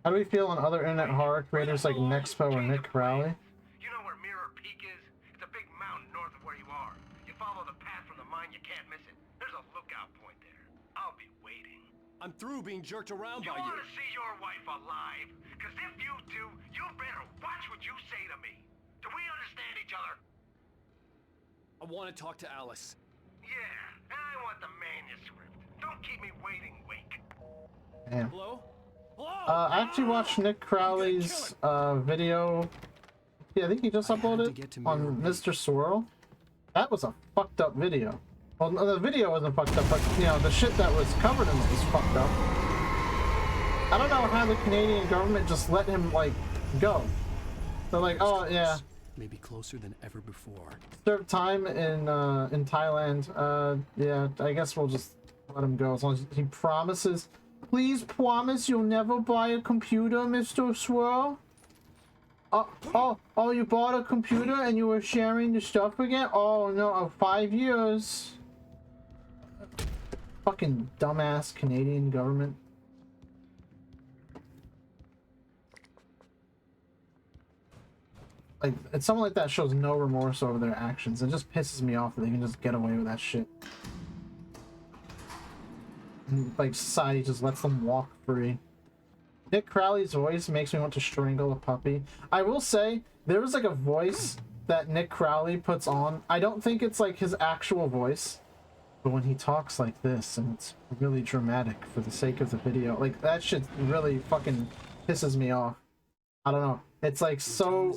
S1: How do we feel on other internet horror creators like Nexpo or Nick Crowley?
S10: You know where Mirror Peak is? It's a big mountain north of where you are. You follow the path from the mine, you can't miss it. There's a lookout point there. I'll be waiting.
S12: I'm through being jerked around by
S10: You
S12: you.
S10: want to see your wife alive? Because if you do, you better watch what you say to me. Do we understand each other?
S12: I want to talk to Alice.
S10: Yeah, and I want the manuscript. Don't keep me waiting, Wake.
S1: Damn.
S12: Hello?
S1: I actually watched Nick Crowley's video. Yeah, I think he just uploaded on Mr. Swirl. That was a fucked up video. Well, no, the video wasn't fucked up, but you know, the shit that was covered in it was fucked up. I don't know how the Canadian government just let him like go. They're like, oh yeah,
S3: Maybe closer than ever before.
S1: served time in Thailand. Yeah, I guess we'll just let him go as long as he promises. Please promise you'll never buy a computer, Mr. Swirl. Oh, you bought a computer and you were sharing the stuff again? Oh no, 5 years. Fucking dumbass Canadian government. Like, someone like that shows no remorse over their actions. It just pisses me off that they can just get away with that shit. And, like, society just lets them walk free. Nick Crowley's voice makes me want to strangle a puppy. I will say, there was like a voice that Nick Crowley puts on. I don't think it's like his actual voice, but when he talks like this, and it's really dramatic for the sake of the video, like, that shit really fucking pisses me off. I don't know. It's like so...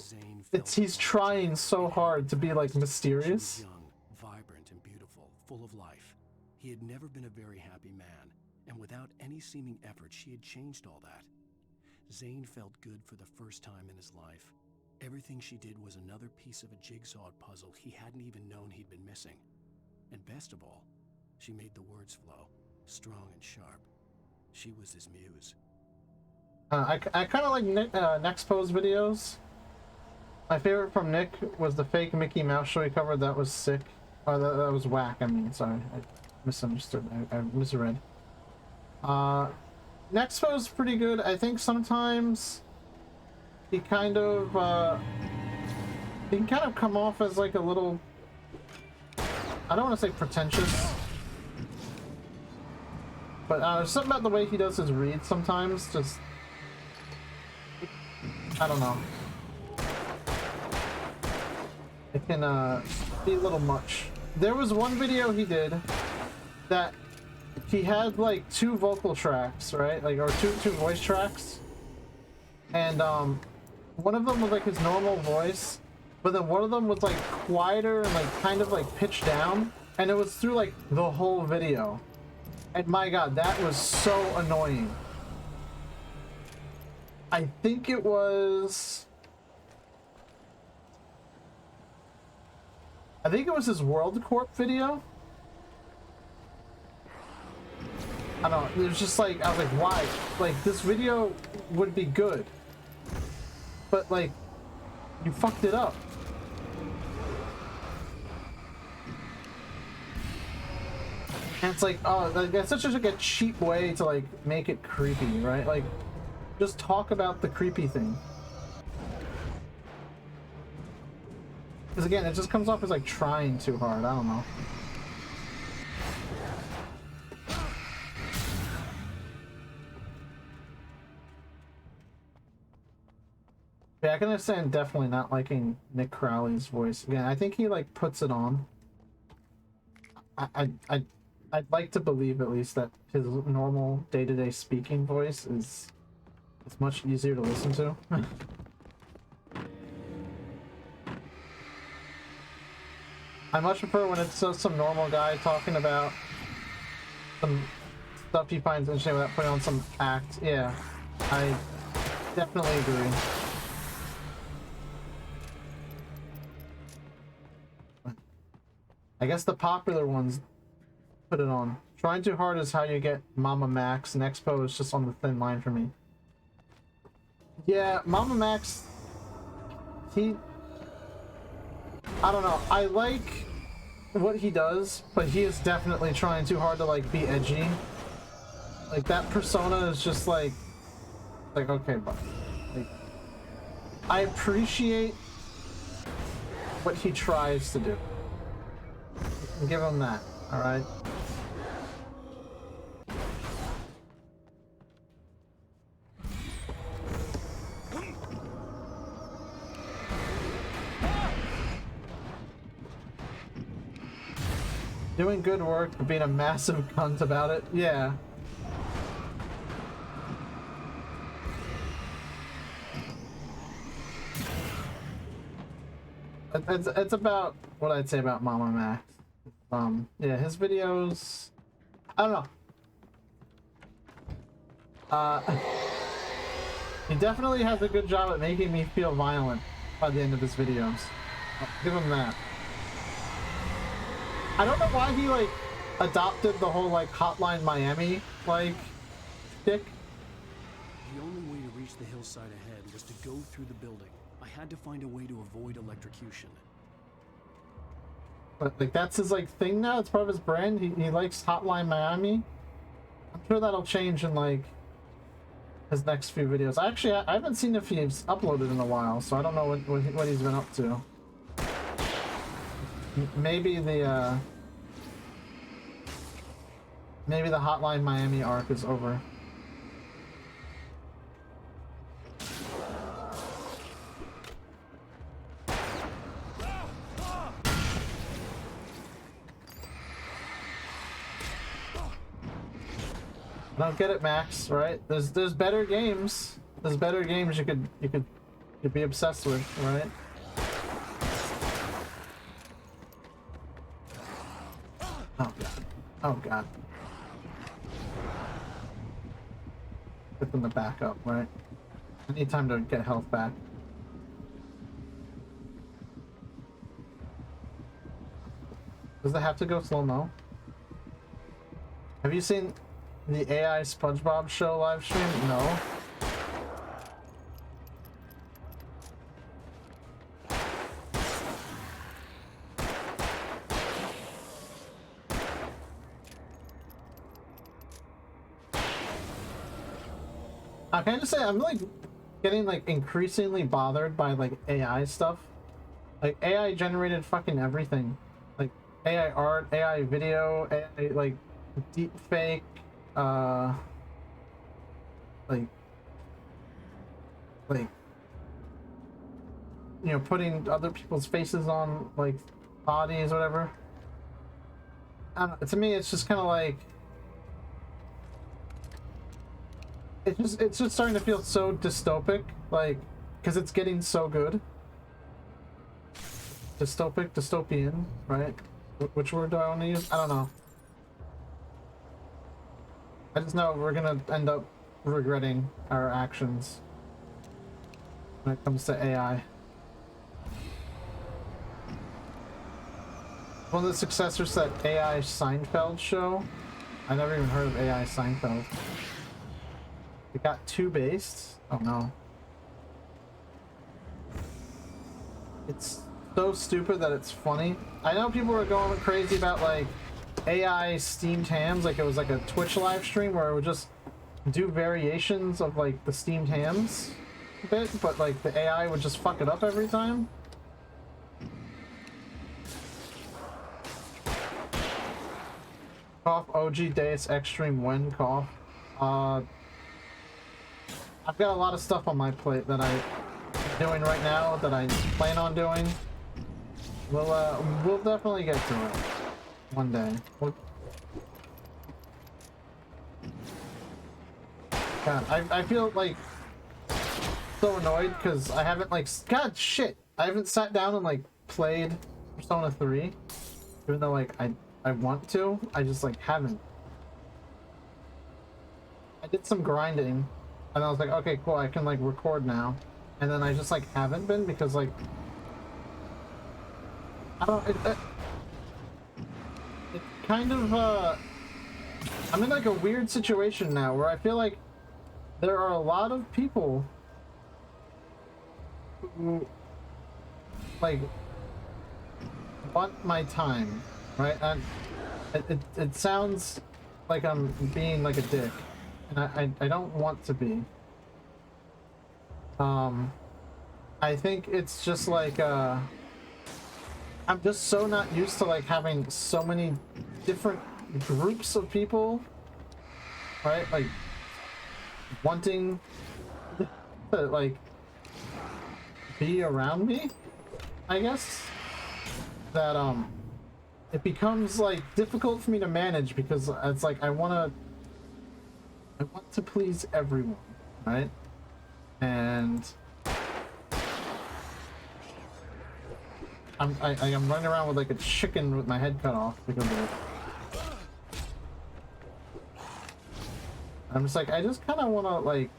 S1: he's trying so hard to be like mysterious.
S3: Young, vibrant, and beautiful, full of life. He had never been a very happy man, and without any seeming effort, she had changed all that. Zane felt good for the first time in his life. Everything she did was another piece of a jigsaw puzzle he hadn't even known he'd been missing. And best of all, she made the words flow, strong and sharp. She was his muse.
S1: I kind of like Nexpo's videos. My favorite from Nick was the fake Mickey Mouse show he covered. That was sick. Oh, that was whack. I mean, sorry. I misunderstood. I misread. Nexpo's pretty good. I think sometimes he kind of, he can kind of come off as like a little, I don't want to say pretentious, but there's something about the way he does his reads sometimes, just, I don't know. It can be a little much. There was one video he did that he had like 2 vocal tracks, right? Like, or two voice tracks. And one of them was like his normal voice, but then one of them was like quieter and like kind of like pitched down, and it was through like the whole video. And my god, that was so annoying. I think it was his World Corp video. I don't know, it was just like, I was like, why? Like, this video would be good, but like, you fucked it up. And it's like, oh, like, that's such like a cheap way to like make it creepy, right? Like, just talk about the creepy thing. Because again, it just comes off as like trying too hard. I don't know. Yeah, I can understand definitely not liking Nick Crowley's voice. Again, I think he like puts it on. I'd like to believe at least that his normal day-to-day speaking voice is much easier to listen to. I much prefer when it's just some normal guy talking about some stuff he finds interesting without putting on some act. Yeah, I definitely agree. I guess the popular ones put it on. Trying too hard is how you get Mama Max, and Expo is just on the thin line for me. Yeah, Mama Max, I don't know, I like what he does, but he is definitely trying too hard to like be edgy. Like that persona is just like okay, but like I appreciate what he tries to do. Give him that, all right? Doing good work, but being a massive cunt about it. Yeah. It's about what I'd say about Mama Max. Yeah, his videos, I don't know. He definitely has a good job at making me feel violent by the end of his videos. I'll give him that. I don't know why he like adopted the whole like Hotline Miami like stick.
S3: The only way to reach the hillside ahead was to go through the building. I had to find a way to avoid electrocution.
S1: But like that's his like thing now. It's part of his brand. He likes Hotline Miami. I'm sure that'll change in like his next few videos. Actually, I haven't seen if he's uploaded in a while, so I don't know what he's been up to. Maybe the Hotline Miami arc is over. I don't get it, Max, right? There's better games. There's better games you could be obsessed with, right? Oh god. Oh god. Get them to back up, right? I need time to get health back. Does it have to go slow-mo? Have you seen the AI SpongeBob show live stream? No. Can I just say, I'm like getting like increasingly bothered by like AI stuff. Like AI generated fucking everything. Like AI art, AI video, AI like deep fake, like you know, putting other people's faces on like bodies or whatever. I don't know, to me it's just kind of like it's just starting to feel so dystopic, like, because it's getting so good. Dystopic, dystopian, right? Which word do I want to use? I don't know. I just know we're gonna end up regretting our actions when it comes to AI. One of the successors to that AI Seinfeld show. I never even heard of AI Seinfeld. It got 2 based. Oh no. It's so stupid that it's funny. I know people were going crazy about like AI steamed hams, like it was like a Twitch live stream where it would just do variations of like the steamed hams bit, but like the AI would just fuck it up every time. Cough OG Deus Extreme when cough. I've got a lot of stuff on my plate that I'm doing right now that I plan on doing. We'll definitely get to it. one day. Well, God, I feel like so annoyed because I haven't like God shit. I haven't sat down and like played Persona 3, even though like I want to. I just like haven't. I did some grinding, and I was like, okay, cool, I can like record now, and then I just like haven't been because like I don't. It's kind of I'm in like a weird situation now where I feel like there are a lot of people who like want my time, right? And it sounds like I'm being like a dick, and I don't want to be. I think it's just like I'm just so not used to like having so many different groups of people, right? Like wanting to like be around me, I guess. That it becomes like difficult for me to manage because it's like I want to please everyone, right? And I'm running around with like a chicken with my head cut off because of it. I'm just like, I just kind of want to like,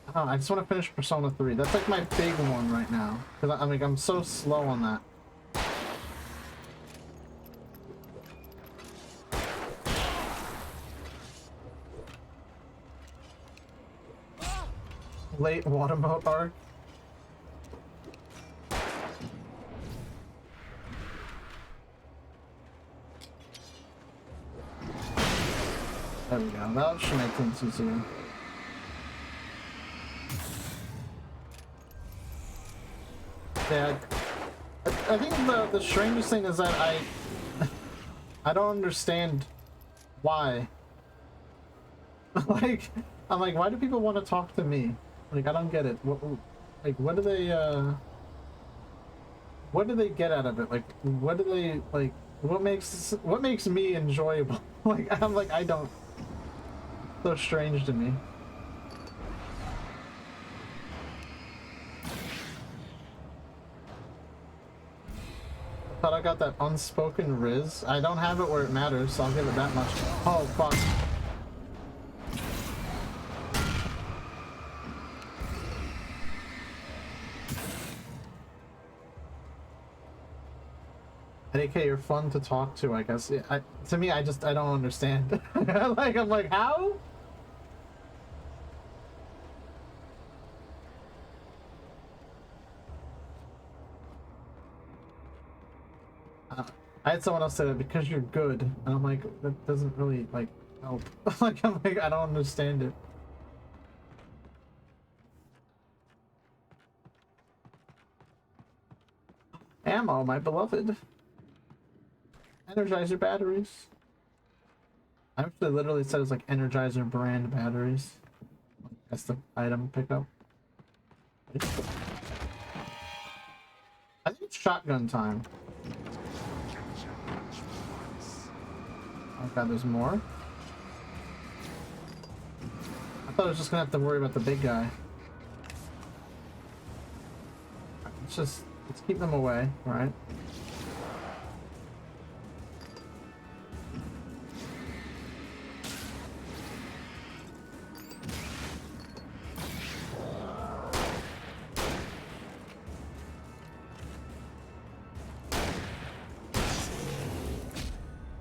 S1: I don't know, I just want to finish Persona 3. That's like my big one right now because I'm so slow on that. Late water mode arc. There we go. That should make things easier. Yeah, I think the strangest thing is that I don't understand why. Like, I'm like, why do people want to talk to me? Like, I don't get it. What do they get out of it? Like, what do they like? What makes me enjoyable? Like, I'm like, I don't. So strange to me. I thought I got that unspoken Riz. I don't have it where it matters, so I'll give it that much. Oh fuck. AK, you're fun to talk to, I guess. To me, I don't understand. Like, I'm like, how? I had someone else say that because you're good, and I'm like, that doesn't really like help. Like, I'm like, I don't understand it. Ammo, my beloved. Energizer batteries. I actually literally said it's like Energizer brand batteries. That's the item pickup. I think it's shotgun time. Oh god, there's more. I thought I was just gonna have to worry about the big guy. Let's keep them away, right?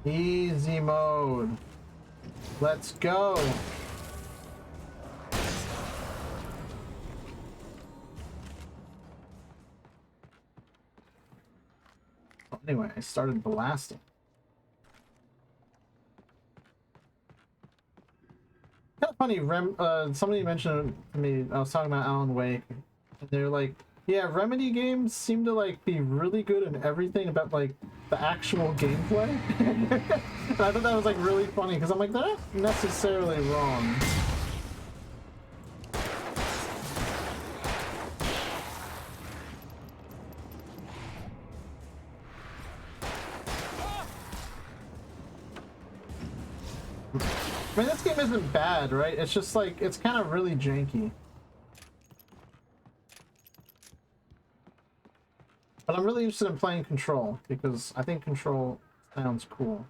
S1: Easy mode. Let's go. Anyway, I started blasting. Kind of funny, somebody mentioned to me, I was talking about Alan Wake, and they're like, yeah, Remedy games seem to like be really good in everything about like the actual gameplay. And I thought that was like really funny because I'm like, they're not necessarily wrong. I mean, this game isn't bad, right? It's just like, it's kind of really janky. But I'm really interested in playing Control, because I think Control sounds cool.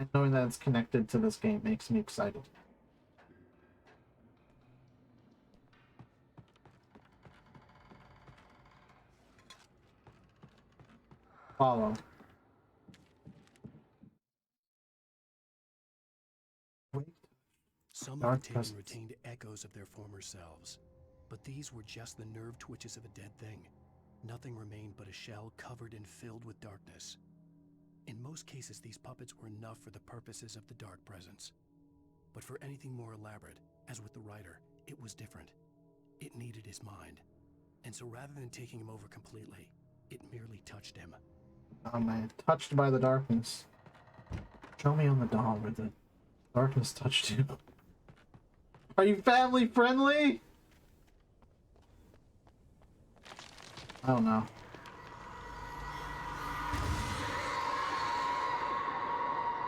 S1: And knowing that it's connected to this game makes me excited. Follow.
S3: Some
S1: Dark
S3: of the taken
S1: presence.
S3: retained echoes of their former selves, but these were just the nerve twitches of a dead thing. Nothing remained but a shell covered and filled with darkness. In most cases, these puppets were enough for the purposes of the dark presence. But for anything more elaborate, as with the writer, it was different. It needed his mind. And so rather than taking him over completely, it merely touched him.
S1: Oh man, touched by the darkness. Show me on the doll where the darkness touched you. Are you family friendly? I don't know.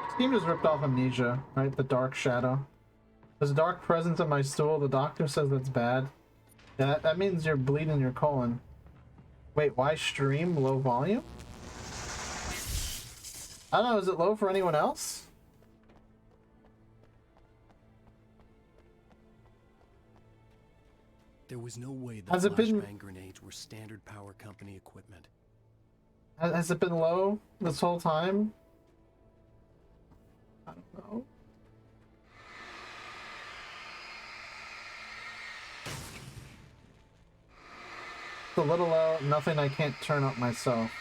S1: This game just ripped off Amnesia, right? The dark shadow. There's a dark presence in my stool. The doctor says that's bad. Yeah, that means you're bleeding your colon. Wait, why stream low volume? I don't know, is it low for anyone else?
S3: There was no way the
S1: Has it been-
S3: flashbang grenades were standard power company equipment.
S1: Has it been low this whole time? I don't know. It's a little low, nothing I can't turn up myself.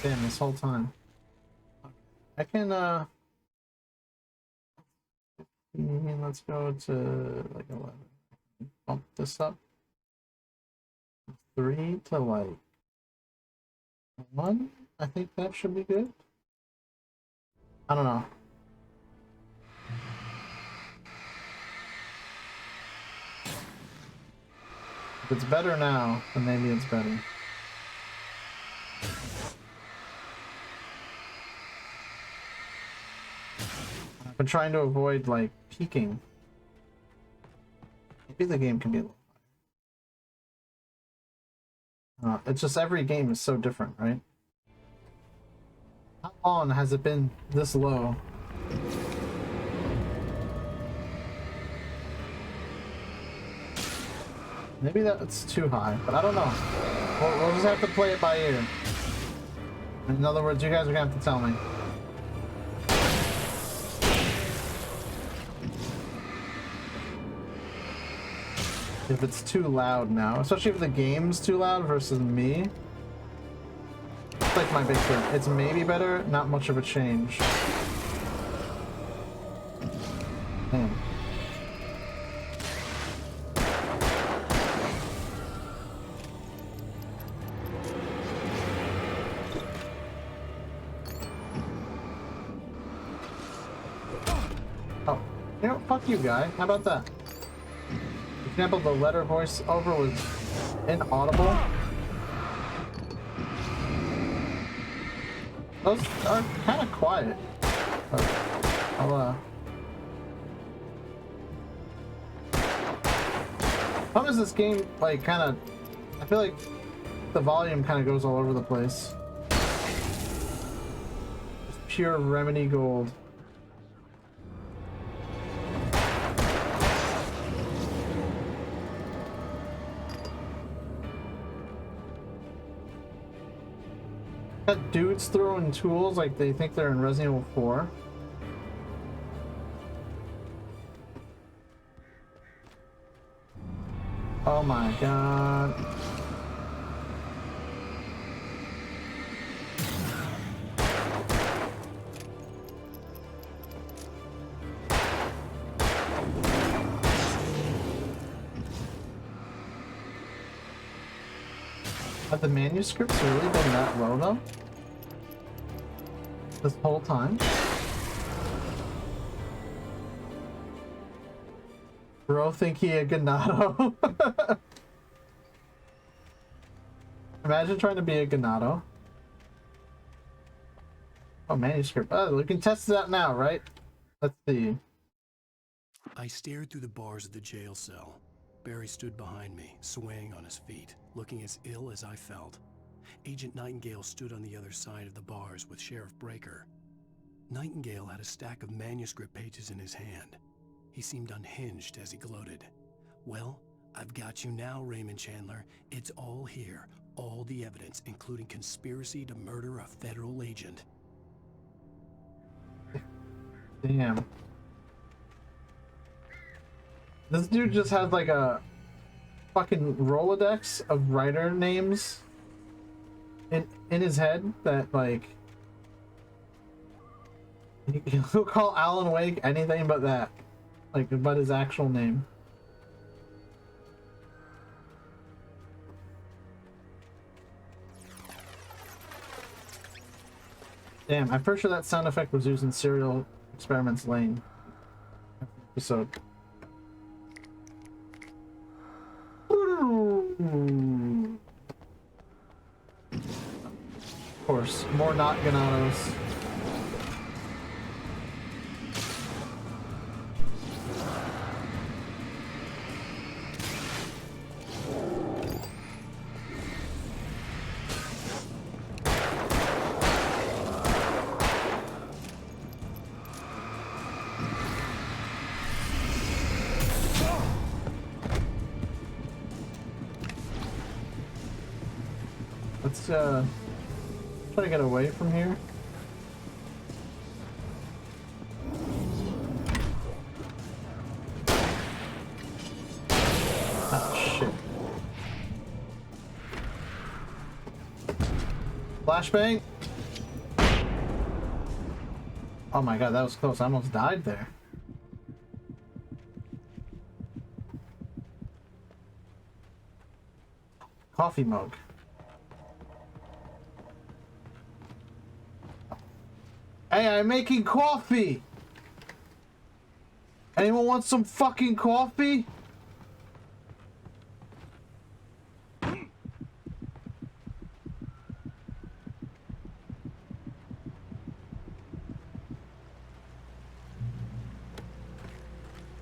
S1: Damn, this whole time. I can, let's go to, like, 11. Bump this up. 3 to, like, 1? I think that should be good. I don't know. If it's better now, then maybe it's better. I've been trying to avoid, like, peaking. Maybe the game can be a little higher. It's just every game is so different, right? How long has it been this low? Maybe that's too high, but I don't know. We'll just have to play it by ear. In other words, you guys are gonna have to tell me. If it's too loud now, especially if the game's too loud versus me. It's like my big thing. It's maybe better, not much of a change. Damn. Oh, you know, fuck you, guy. How about that? For example, the letter voice over was inaudible. Those are kind of quiet. But I'll, How does this game, like, kind of... I feel like the volume kind of goes all over the place. It's pure Remedy gold. Got dudes throwing tools like they think they're in Resident Evil 4. Oh my god. Have the manuscripts really been that low though? This whole time? Bro think he a Ganado. Imagine trying to be a Ganado. Oh, manuscript. Oh, we can test it out now, right? Let's see.
S3: I stared through the bars of the jail cell. Barry stood behind me, swaying on his feet, looking as ill as I felt. Agent Nightingale stood on the other side of the bars with Sheriff Breaker. Nightingale had a stack of manuscript pages in his hand. He seemed unhinged as he gloated. Well, I've got you now, Raymond Chandler. It's all here. All the evidence, including conspiracy to murder a federal agent.
S1: Damn. This dude just has like a fucking Rolodex of writer names in his head that like he'll call Alan Wake anything but that. Like but his actual name. Damn, I'm pretty sure that sound effect was used in Serial Experiments Lane episode. Of course, more not Ganados. Let's try to get away from here. Oh shit. Flashbang. Oh my god, that was close. I almost died there. Coffee mug. Hey, I'm making coffee! Anyone want some fucking coffee?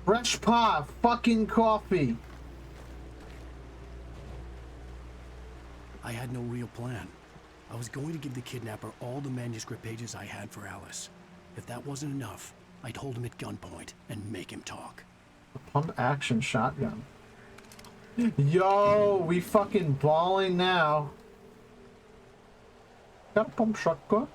S1: Fresh pot, fucking coffee.
S3: I had no real plan. I was going to give the kidnapper all the manuscript pages I had for Alice. If that wasn't enough, I'd hold him at gunpoint and make him talk.
S1: A pump action shotgun. Yo, we fucking balling now. Got a pump shotgun.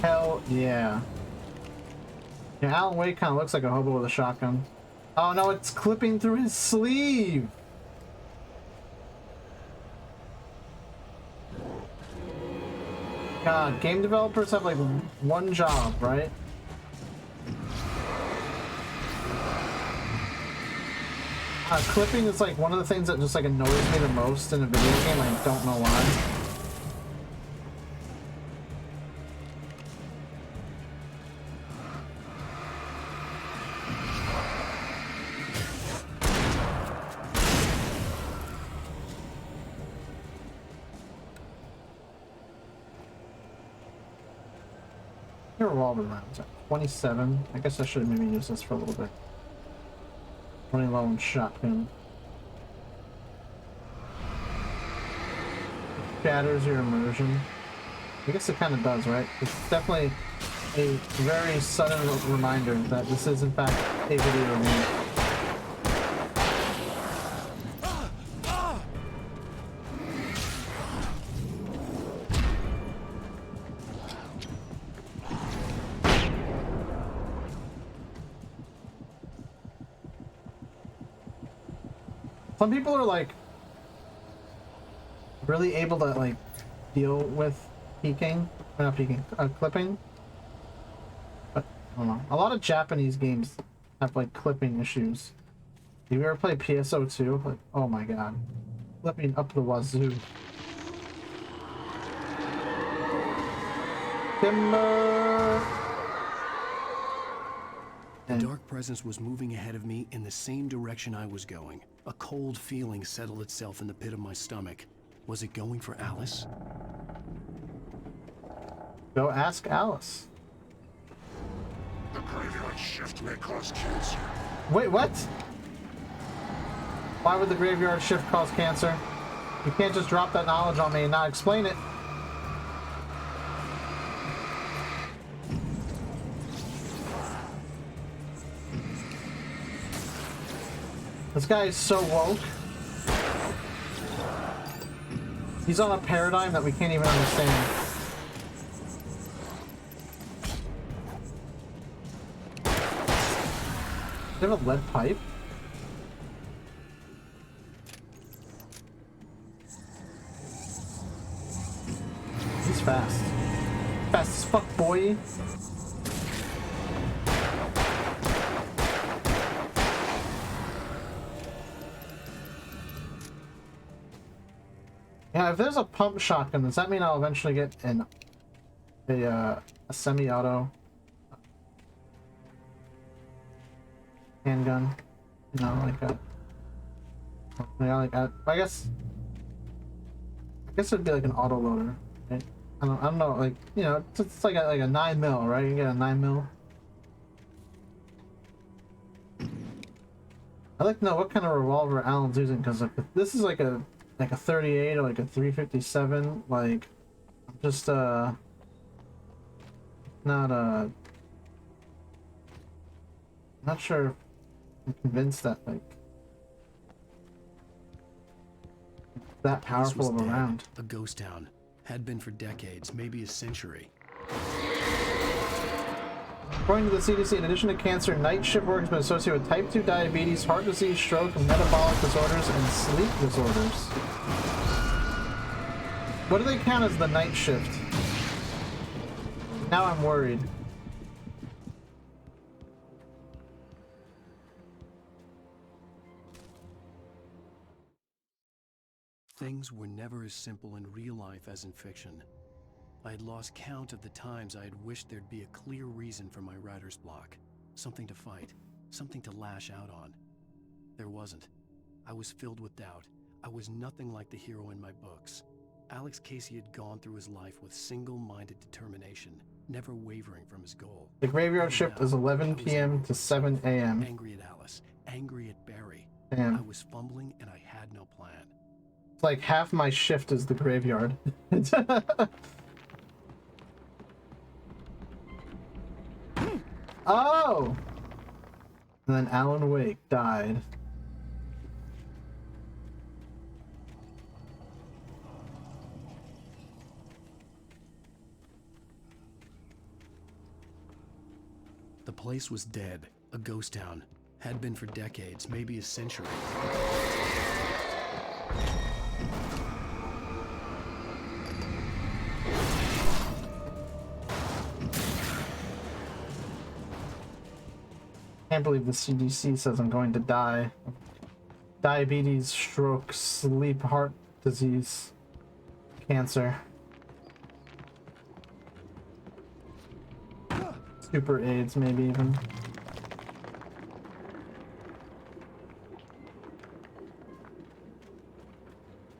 S1: Hell yeah. Yeah, Alan Wake kind of looks like a hobo with a shotgun. Oh no, it's clipping through his sleeve! God, game developers have like one job, right? Clipping is like one of the things that just like annoys me the most in a video game. I don't know why. Revolver rounds at 27. I guess I should maybe use this for a little bit. Running low on shotgun. Shatters your immersion. I guess it kind of does, right? It's definitely a very sudden reminder that this is in fact a video game. Some people are like really able to like deal with peeking, or not peeking, clipping. But I don't know. A lot of Japanese games have like clipping issues. Have you ever played PSO2? Like, oh my god. Clipping up the wazoo. Timber!
S3: The dark presence was moving ahead of me in the same direction I was going. A cold feeling settled itself in the pit of my stomach. Was it going for Alice?
S1: Go ask Alice.
S19: The graveyard shift may cause cancer.
S1: Wait, what? Why would the graveyard shift cause cancer? You can't just drop that knowledge on me and not explain it. This guy is so woke. He's on a paradigm that we can't even understand. Do you have a lead pipe? He's fast. Fast as fuck, boy. Yeah, if there's a pump shotgun, does that mean I'll eventually get a semi-auto handgun? You know, like a... Yeah, like I guess it'd be like an auto loader, right? I don't know, like, you know, it's like a 9mm, right? You get a 9mm. I'd like to know what kind of revolver Alan's using, because if this is like a 38 or like a 357, like, I'm just not sure if I'm convinced that like that powerful of a round.
S3: A ghost town. Had been for decades, maybe a century.
S1: According to the CDC, in addition to cancer, night shift work has been associated with type 2 diabetes, heart disease, stroke, metabolic disorders, and sleep disorders. What do they count as the night shift? Now I'm worried.
S3: Things were never as simple in real life as in fiction. I had lost count of the times I had wished there'd be a clear reason for my writer's block. Something to fight, something to lash out on. There wasn't. I was filled with doubt. I was nothing like the hero in my books. Alex Casey had gone through his life with single-minded determination, never wavering from his goal.
S1: The graveyard shift is 11 p.m. to 7 a.m.
S3: Angry at Alice, angry at Barry.
S1: Damn.
S3: I was fumbling and I had no plan.
S1: It's like half my shift is the graveyard. Oh! And then Alan Wake died.
S3: The place was dead, a ghost town. Had been for decades, maybe a century.
S1: Can't believe the CDC says I'm going to die. Diabetes, stroke, sleep, heart disease, cancer. Super AIDS, maybe even.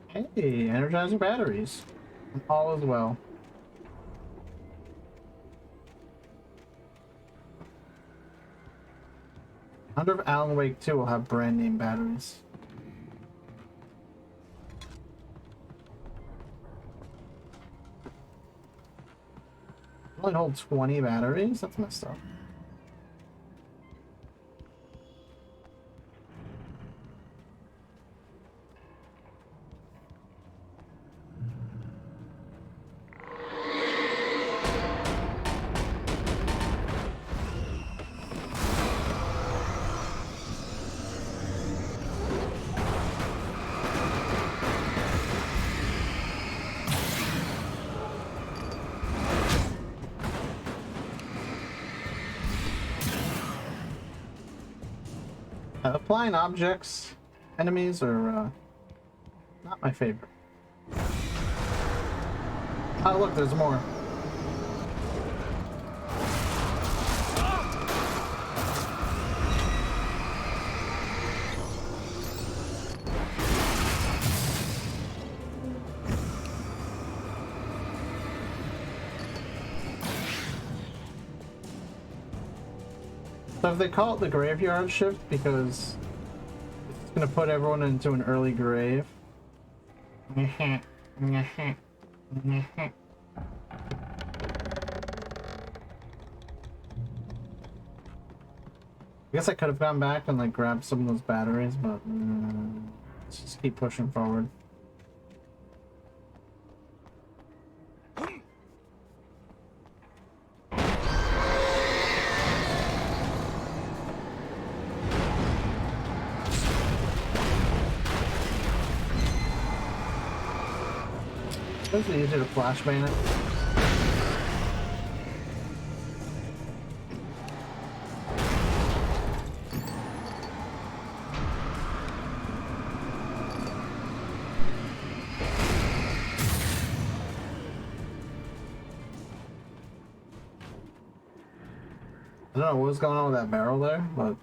S1: Hey, Energizer batteries. And all is well. I wonder if Alan Wake 2 will have brand name batteries. It only hold 20 batteries? That's messed up. Applying objects, enemies are not my favorite. Oh look, there's more. So if they call it the graveyard shift because it's gonna put everyone into an early grave. I guess I could have gone back and like grabbed some of those batteries, but let's just keep pushing forward. It's easier to flashbang it. I don't know what was going on with that barrel there, but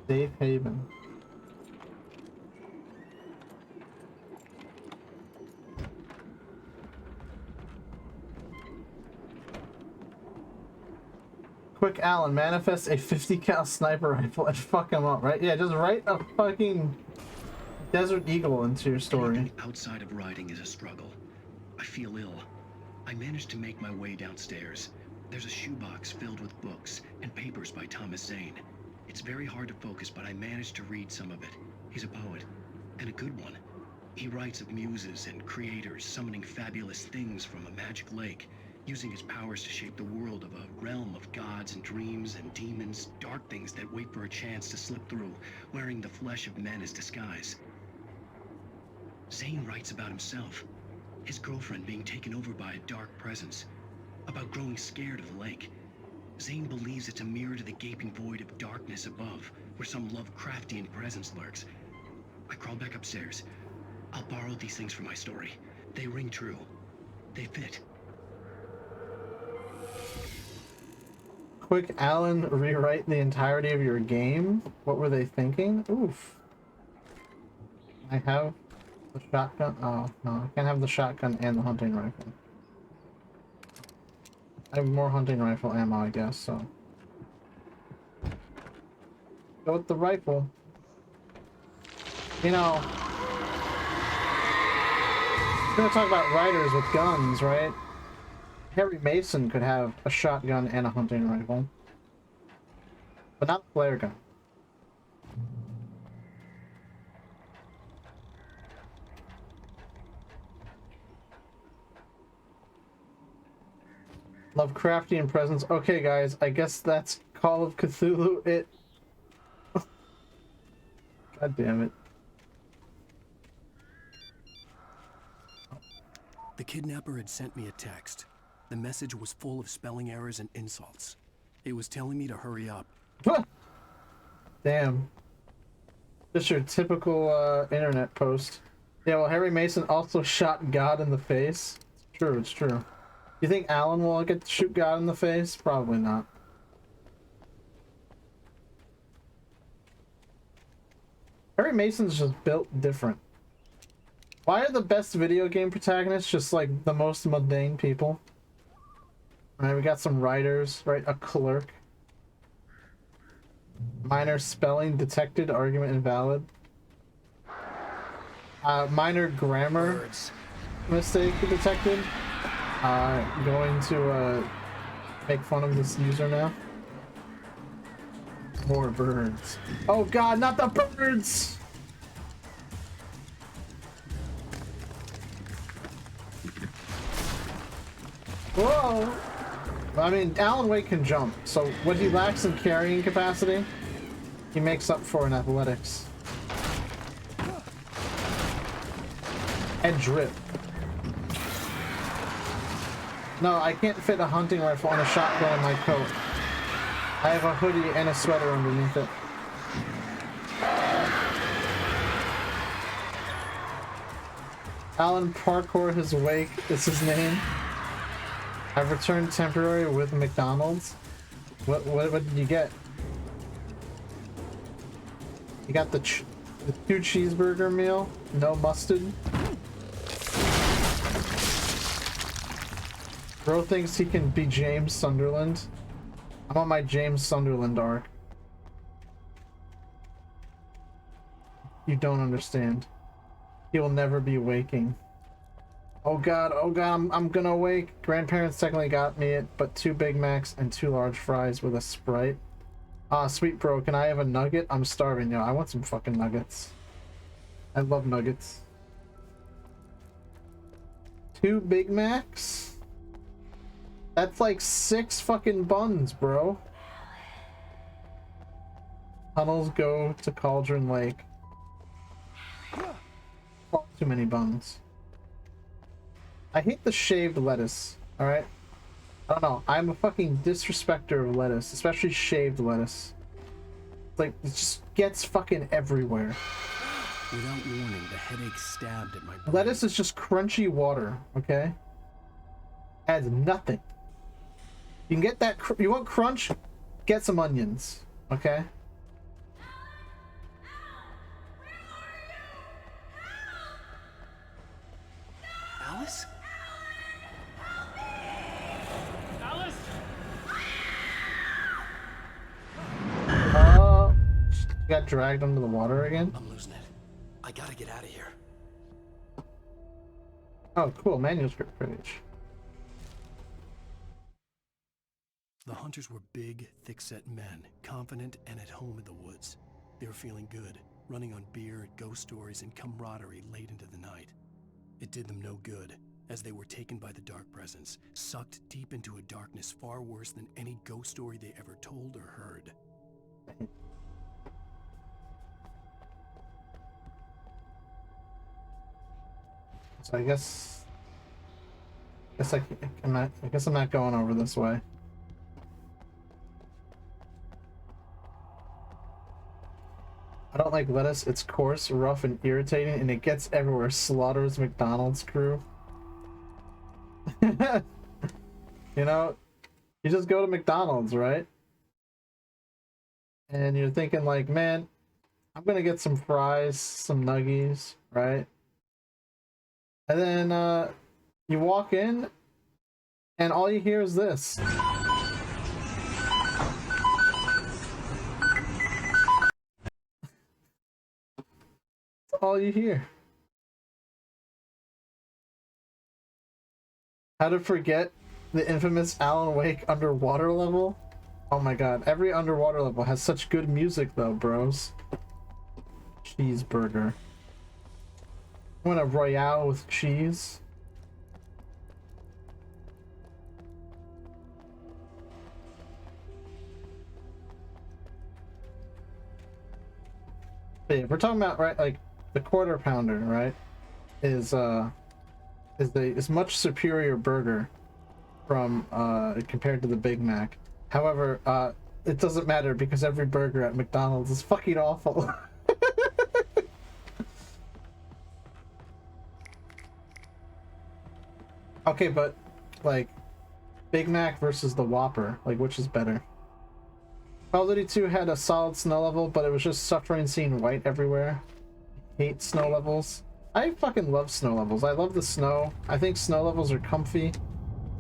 S1: safe haven. Quick Alan, manifest a 50 cal sniper rifle and fuck him up, right? Yeah, just write a fucking Desert Eagle into your story.
S9: Anything outside of riding is a struggle. I feel ill. I managed to make my way downstairs. There's a shoebox filled with books and papers by Thomas Zane. It's very hard to focus, but I managed to read some of it. He's a poet, and a good one. He writes of muses and creators summoning fabulous things from a magic lake, using his powers to shape the world of a realm of gods and dreams and demons, dark things that wait for a chance to slip through, wearing the flesh of men as disguise. Zane writes about himself, his girlfriend being taken over by a dark presence, about growing scared of the lake. Zane believes it's a mirror to the gaping void of darkness above, where some Lovecraftian presence lurks. I crawl back upstairs. I'll borrow these things for my story. They ring true. They fit.
S1: Quick Alan, rewrite the entirety of your game? What were they thinking? Oof. I have the shotgun. Oh, no, I can't have the shotgun and the hunting rifle. I have more hunting rifle ammo, I guess, so. Go with the rifle. You know, we're gonna talk about riders with guns, right? Harry Mason could have a shotgun and a hunting rifle. But not a flare gun. Lovecraftian presence. Okay, guys, I guess that's Call of Cthulhu. It. God damn it.
S3: The kidnapper had sent me a text. The message was full of spelling errors and insults. It was telling me to hurry up.
S1: Damn. Just your typical internet post. Yeah, well, Harry Mason also shot God in the face. It's true, it's true. You think Alan will get to shoot God in the face? Probably not. Harry Mason's just built different. Why are the best video game protagonists just like the most mundane people? Alright, we got some writers, right? A clerk. Minor spelling detected, argument invalid. Minor grammar mistake detected. Going to make fun of this user now. More birds. Oh god, not the birds! Whoa! I mean, Alan Wake can jump, so what he lacks in carrying capacity, he makes up for in athletics. And drip. No, I can't fit a hunting rifle and a shotgun in my coat. I have a hoodie and a sweater underneath it. Alan Parkour his wake is his name. I've returned temporary with McDonald's. What did you get? You got the 2 cheeseburger meal, no mustard. Bro thinks he can be James Sunderland. I'm on my James Sunderland arc. You don't understand. He will never be waking. Oh god, I'm gonna wake. Grandparents technically got me it, but 2 Big Macs and 2 large fries with a Sprite. Ah, sweet bro, can I have a nugget? I'm starving, yo. I want some fucking nuggets. I love nuggets. 2 Big Macs? That's like 6 fucking buns, bro. Tunnels go to Cauldron Lake. Far too many buns. I hate the shaved lettuce, alright? I don't know. I'm a fucking disrespecter of lettuce, especially shaved lettuce. Like, it just gets fucking everywhere.
S3: Without warning, the headache stabbed at my brain.
S1: Lettuce is just crunchy water, okay? Adds nothing. You can get that. You want crunch? Get some onions, okay?
S3: Alice?
S1: You got dragged under the water again?
S3: I'm losing it. I gotta get out of here.
S1: Oh, cool. Manuscript page.
S3: The hunters were big, thick-set men, confident and at home in the woods. They were feeling good, running on beer, ghost stories, and camaraderie late into the night. It did them no good, as they were taken by the dark presence, sucked deep into a darkness far worse than any ghost story they ever told or heard.
S1: So I guess I'm not going over this way. I don't like lettuce. It's coarse, rough, and irritating, and it gets everywhere. Slaughters McDonald's crew. You know, you just go to McDonald's, right? And you're thinking like, man, I'm gonna get some fries, some nuggies, right? And then you walk in, and all you hear is this. That's all you hear. How to forget the infamous Alan Wake underwater level? Oh my god, every underwater level has such good music though, bros. Cheeseburger. I want a Royale with cheese. But yeah, if we're talking about, right, like the quarter pounder, right, is much superior burger from compared to the Big Mac. However, it doesn't matter because every burger at McDonald's is fucking awful. Okay, but like Big Mac versus the Whopper, like which is better? Call of Duty 2 had a solid snow level, but it was just suffering seeing white everywhere. Hate snow levels. I fucking love snow levels. I love the snow. I think snow levels are comfy.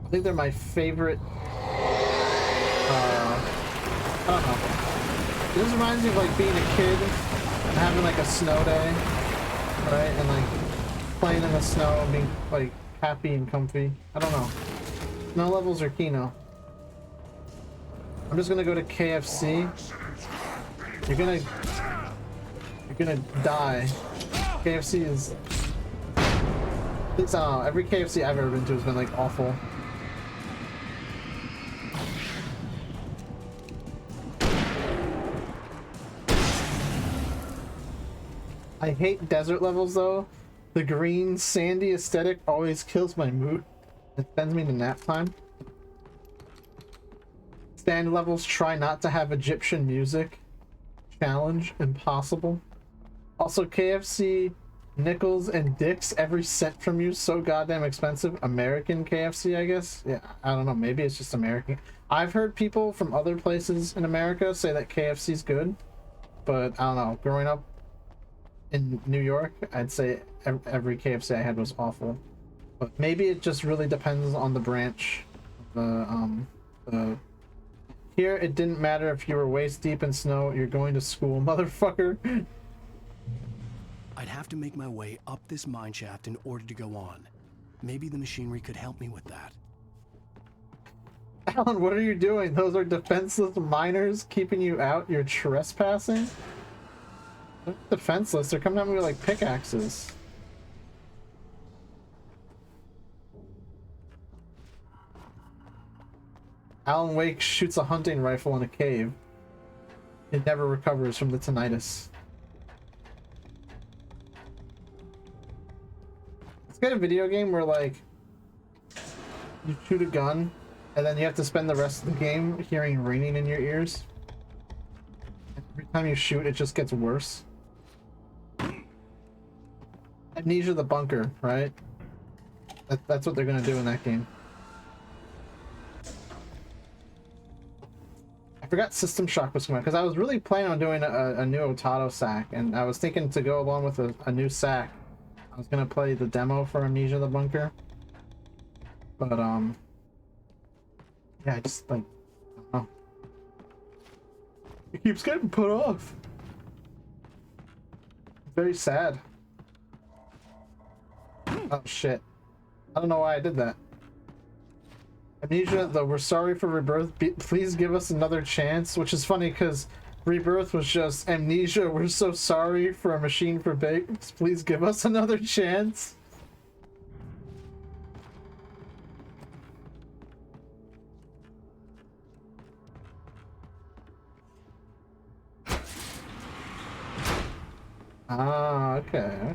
S1: I think they're my favorite. I don't know. It just reminds me of like being a kid and having like a snow day, right? And like playing in the snow and being like happy and comfy. I don't know. Snow levels are Kino. I'm just gonna go to KFC. You're gonna die. KFC is. It's every KFC I've ever been to has been like awful. I hate desert levels though. The green, sandy aesthetic always kills my mood. It sends me to nap time. Stand levels try not to have Egyptian music. Challenge impossible. Also, KFC nickels and dicks every cent from you, so goddamn expensive. American KFC, I guess. Yeah, I don't know. Maybe it's just American. I've heard people from other places in America say that KFC's good, but I don't know. Growing up in New York, I'd say every KFC I had was awful. But maybe it just really depends on the branch. Here, it didn't matter if you were waist deep in snow. You're going to school, motherfucker.
S3: I'd have to make my way up this mine shaft in order to go on. Maybe the machinery could help me with that.
S1: Alan, what are you doing? Those are defenseless miners keeping you out. You're trespassing? They're defenseless. They're coming at me with like pickaxes. Alan Wake shoots a hunting rifle in a cave. It never recovers from the tinnitus. Let's get a video game where, like, you shoot a gun, and then you have to spend the rest of the game hearing ringing in your ears. Every time you shoot, it just gets worse. Amnesia the Bunker, right? That's what they're gonna do in that game. I forgot System Shock was coming out, because I was really planning on doing a new Otato sack, and I was thinking to go along with a new sack. I was gonna play the demo for Amnesia the Bunker, but yeah, I just like, I don't know. It keeps getting put off. Very sad. Oh shit! I don't know why I did that. Amnesia, though, we're sorry for Rebirth. Please give us another chance, which is funny because Rebirth was just Amnesia. We're so sorry for a machine for pigs. Please give us another chance. Ah, okay.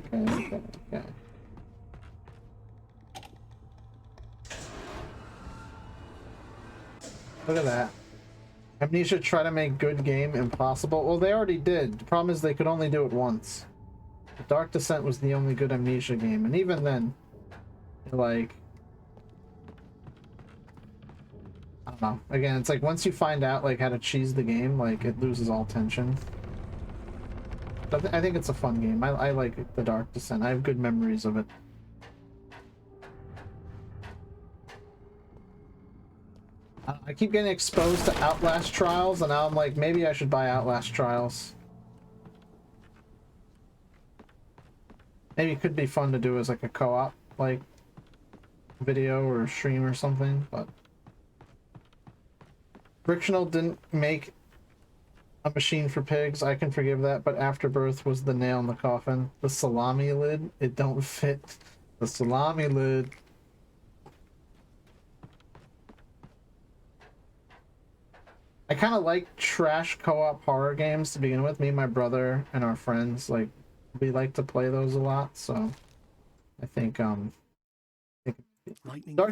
S1: Look at that. Amnesia try to make good game impossible. Well, they already did. The problem is they could only do it once. The Dark Descent was the only good Amnesia game, and even then, like, I don't know. Again, it's like once you find out like how to cheese the game, like it loses all tension. But I think it's a fun game. I like the Dark Descent. I have good memories of it. I keep getting exposed to Outlast Trials, and now I'm like, maybe I should buy Outlast Trials. Maybe it could be fun to do as like a co-op, like, video or stream or something, but... Frictional didn't make a machine for pigs, I can forgive that, but Afterbirth was the nail in the coffin. The salami lid, it don't fit. The salami lid. I kind of like trash co-op horror games to begin with. Me and my brother and our friends, like, we like to play those a lot, so I think Dark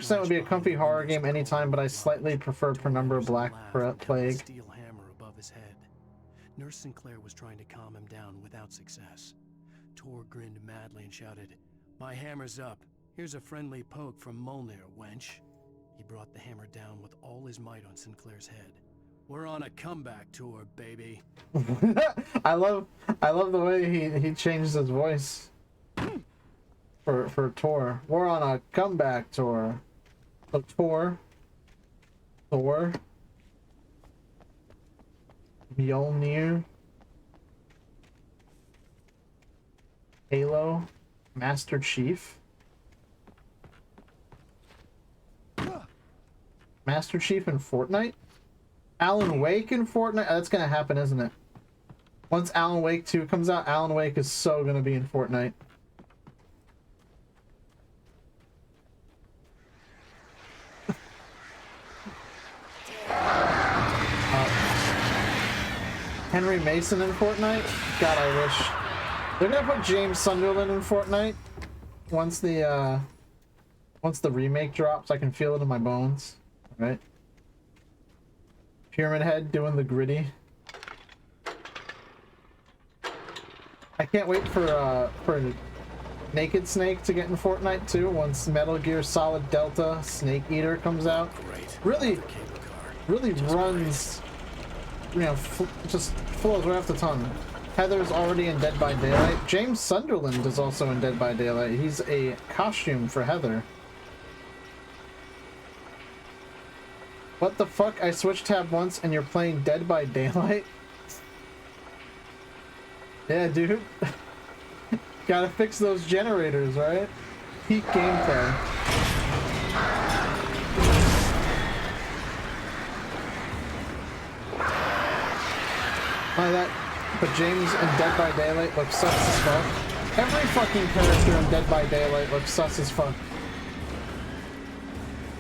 S1: Descent would be a comfy horror game anytime, but I slightly prefer Penumbra Black Plague.
S3: Steel hammer above his head. Nurse Sinclair was trying to calm him down without success. Tor grinned madly and shouted, "My hammer's up. Here's a friendly poke from Molnir, wench." He brought the hammer down with all his might on Sinclair's head. "We're on a comeback tour, baby."
S1: I love the way he changes his voice for Tor. We're on a comeback tour. So Thor, Mjolnir, Halo, Master Chief. Master Chief in Fortnite? Alan Wake in Fortnite? That's gonna happen, isn't it? Once Alan Wake 2 comes out, Alan Wake is so gonna be in Fortnite. Henry Mason in Fortnite? God, I wish. They're gonna put James Sunderland in Fortnite once the Once the remake drops, I can feel it in my bones. Right? Pyramid Head doing the gritty. I can't wait for Naked Snake to get in Fortnite too. Once Metal Gear Solid Delta Snake Eater comes out, really runs. You know, just flows right off the tongue. Heather's already in Dead by Daylight. James Sunderland is also in Dead by Daylight. He's a costume for Heather. What the fuck? I switched tab once and you're playing Dead by Daylight? Yeah, dude. Gotta fix those generators, right? Peak gameplay. Like that. But James in Dead by Daylight looks sus as fuck. Every fucking character in Dead by Daylight looks sus as fuck.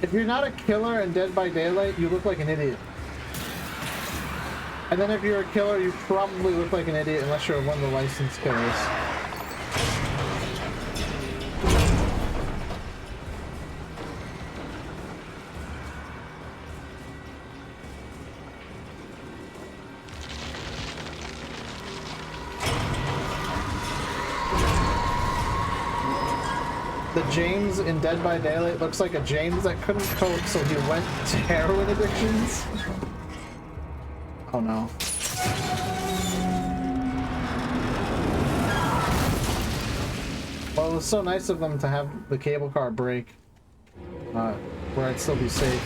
S1: If you're not a killer in Dead by Daylight, you look like an idiot. And then if you're a killer, you probably look like an idiot unless you're one of the licensed killers. The James in Dead by Daylight looks like a James that couldn't cope, so he went to heroin addictions. Oh no. Well, it was so nice of them to have the cable car break, where I'd still be safe.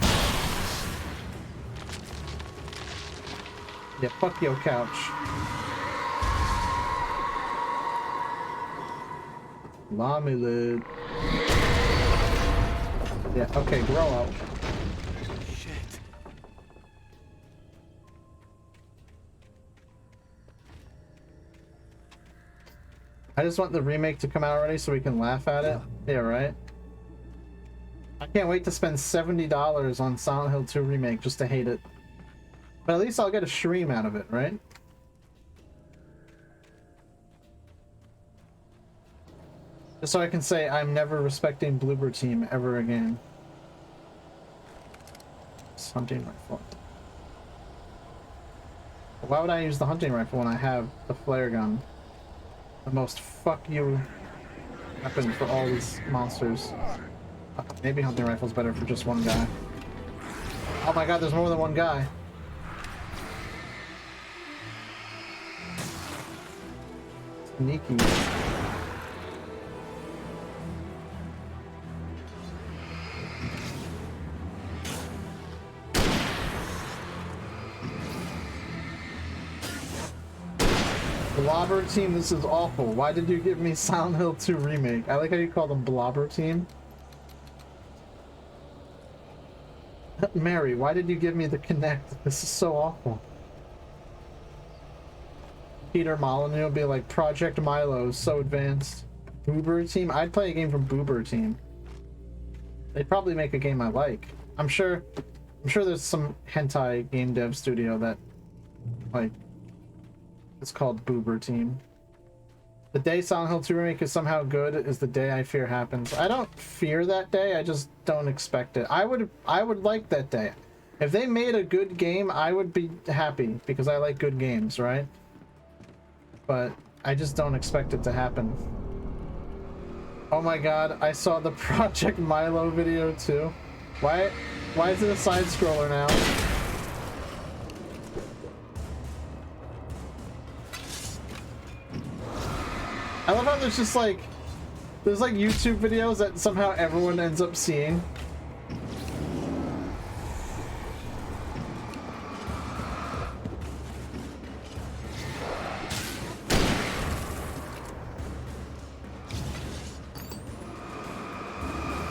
S1: Yeah, fuck your couch. Mommy lid. Yeah, okay, grow up.
S3: Shit.
S1: I just want the remake to come out already so we can laugh at it. Yeah, right? I can't wait to spend $70 on Silent Hill 2 Remake just to hate it. But at least I'll get a stream out of it, right? Just so I can say I'm never respecting Bloober Team ever again. It's hunting rifle. Why would I use the hunting rifle when I have the flare gun? The most fuck you weapon for all these monsters. Maybe hunting rifle's better for just one guy. Oh my god, there's more than one guy. Sneaky. Blobber Team, this is awful. Why did you give me Silent Hill 2 Remake? I like how you call them Blobber Team. Mary, why did you give me the Kinect? This is so awful. Peter Molyneux would be like, Project Milo is so advanced. Boober Team? I'd play a game from Boober Team. They'd probably make a game I like. I'm sure there's some hentai game dev studio that, like, it's called Boober Team. The day Silent Hill 2 Remake is somehow good is the day I fear happens. I don't fear that day, I just don't expect it. I would like that day. If they made a good game, I would be happy because I like good games, right? But I just don't expect it to happen. Oh my god, I saw the Project Milo video too. Why is it a side scroller now? I love how there's just like, there's like YouTube videos that somehow everyone ends up seeing.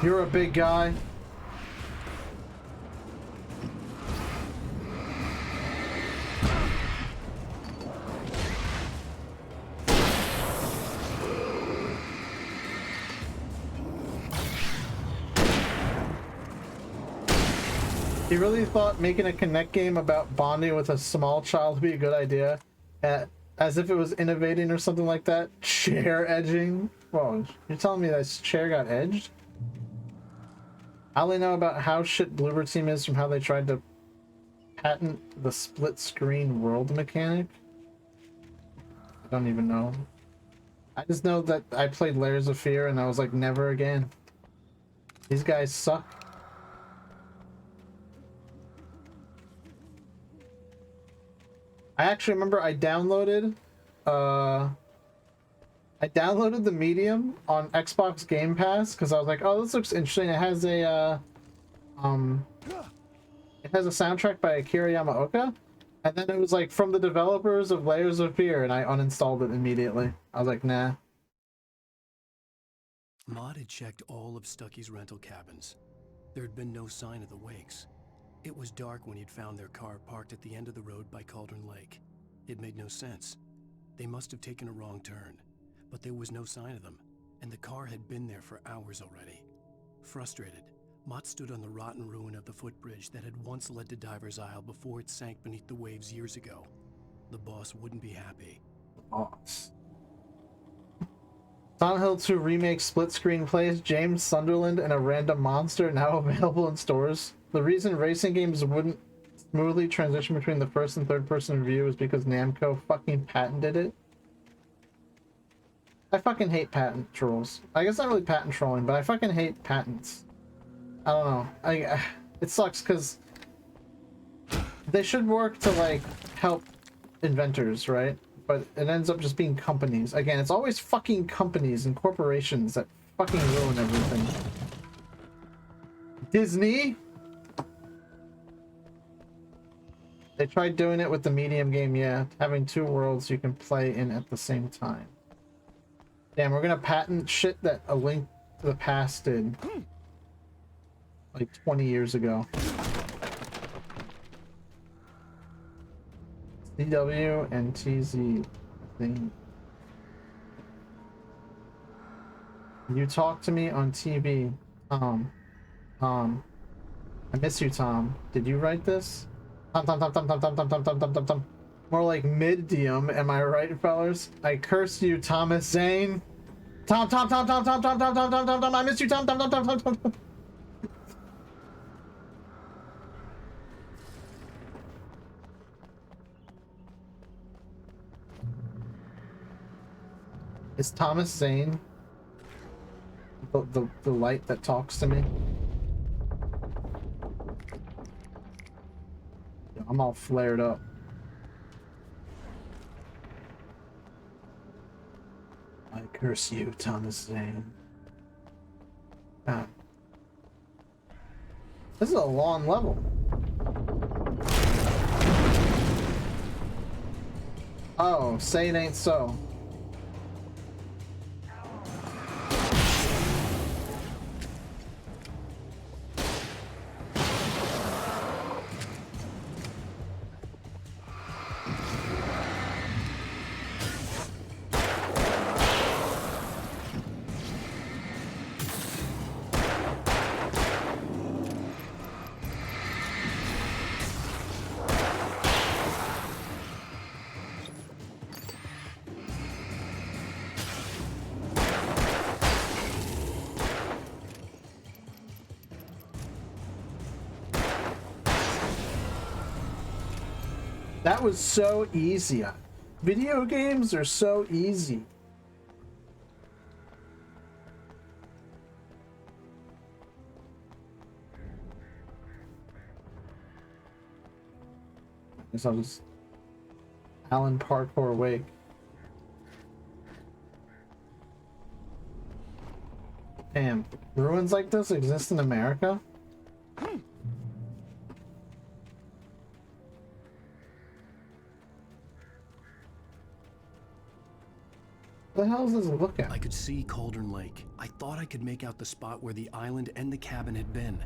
S1: You're a big guy. He really thought making a Kinect game about bonding with a small child would be a good idea, as if it was innovating or something like that. Chair edging? Whoa, you're telling me that chair got edged? I only know about how shit Bloober Team is from how they tried to patent the split screen world mechanic. I don't even know. I just know that I played Layers of Fear and I was like, never again. These guys suck. I actually remember I downloaded the Medium on Xbox Game Pass because I was like, oh, this looks interesting. It has a soundtrack by Akira Yamaoka, and then it was like from the developers of Layers of Fear, and I uninstalled it immediately. I was like, nah.
S3: Maud had checked all of Stucky's rental cabins. There had been no sign of the Wakes. It was dark when he'd found their car parked at the end of the road by Cauldron Lake. It made no sense. They must have taken a wrong turn, but there was no sign of them, and the car had been there for hours already. Frustrated, Mott stood on the rotten ruin of the footbridge that had once led to Diver's Isle before it sank beneath the waves years ago. The boss wouldn't be happy.
S1: Boss. Silent Hill 2 Remake split screen plays James Sunderland and a random monster now available in stores. The reason racing games wouldn't smoothly transition between the first and third person view is because Namco fucking patented it. I fucking hate patent trolls. I guess not really patent trolling, but I fucking hate patents. I don't know. It sucks because they should work to like help inventors, right? But it ends up just being companies. Again, it's always fucking companies and corporations that fucking ruin everything. Disney? They tried doing it with the Medium game, yeah. Having two worlds you can play in at the same time. Damn, we're gonna patent shit that A Link to the Past did. Like 20 years ago. CW and TZ thing. You talk to me on TV. Tom. I miss you, Tom. Did you write this? Tom. More like medium, am I right, fellas? I curse you, Thomas Zane. Tom. I miss you, Tom. Is Thomas Zane the light that talks to me? I'm all flared up. I curse you, Thomas Zane. Ah. This is a long level. Oh, say it ain't so. That was so easy. Video games are so easy. I guess I'll just Alan Parkour Wake. Damn, ruins like this exist in America? What the hell does this look at?
S3: I could see Cauldron Lake. I thought I could make out the spot where the island and the cabin had been.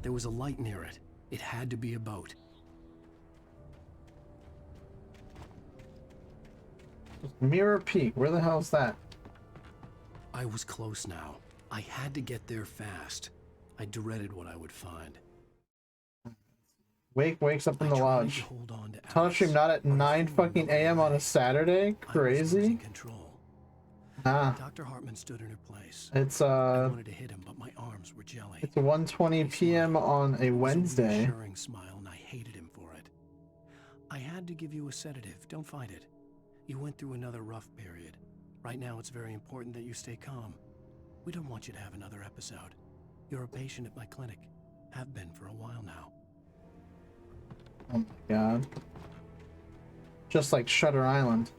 S3: There was a light near it. It had to be a boat.
S1: Mirror Peak, where the hell's that?
S3: I was close now. I had to get there fast. I dreaded what I would find.
S1: Wake wakes up in the lodge. Tunnel stream not at 9 fucking AM on a Saturday? Crazy. Nah.
S3: Dr. Hartman stood in her place.
S1: It's
S3: I wanted to hit him, but my arms were jelly.
S1: It's 1:20 p.m. on a Wednesday.
S3: It was a reassuring smile, and I hated him for it. I had to give you a sedative. Don't fight it. You went through another rough period. Right now, it's very important that you stay calm. We don't want you to have another episode. You're a patient at my clinic. Have been for a while now.
S1: Oh my god. Just like Shutter Island.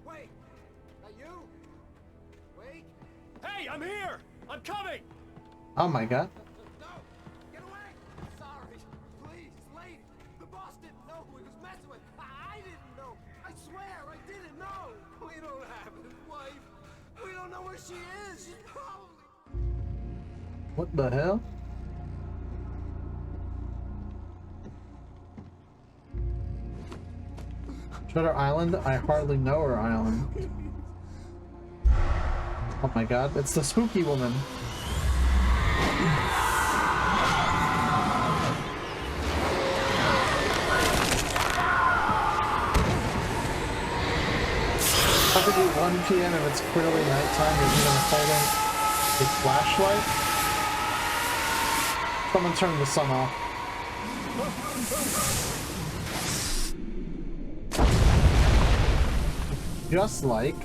S6: Wait! That you? Wait!
S12: Hey, I'm here! I'm coming!
S1: Oh my god.
S6: No! Get away! Sorry! Please, lady! The boss didn't know who he was messing with! I didn't know! I swear, I didn't know! We don't have his wife! We don't know where she is! She's probably...
S1: What the hell? Shutter Island? I hardly know her island. Oh my god, it's the spooky woman. How could it be 1 p.m. if it's clearly nighttime? You're even holding a flashlight? Someone turn the sun off. Just like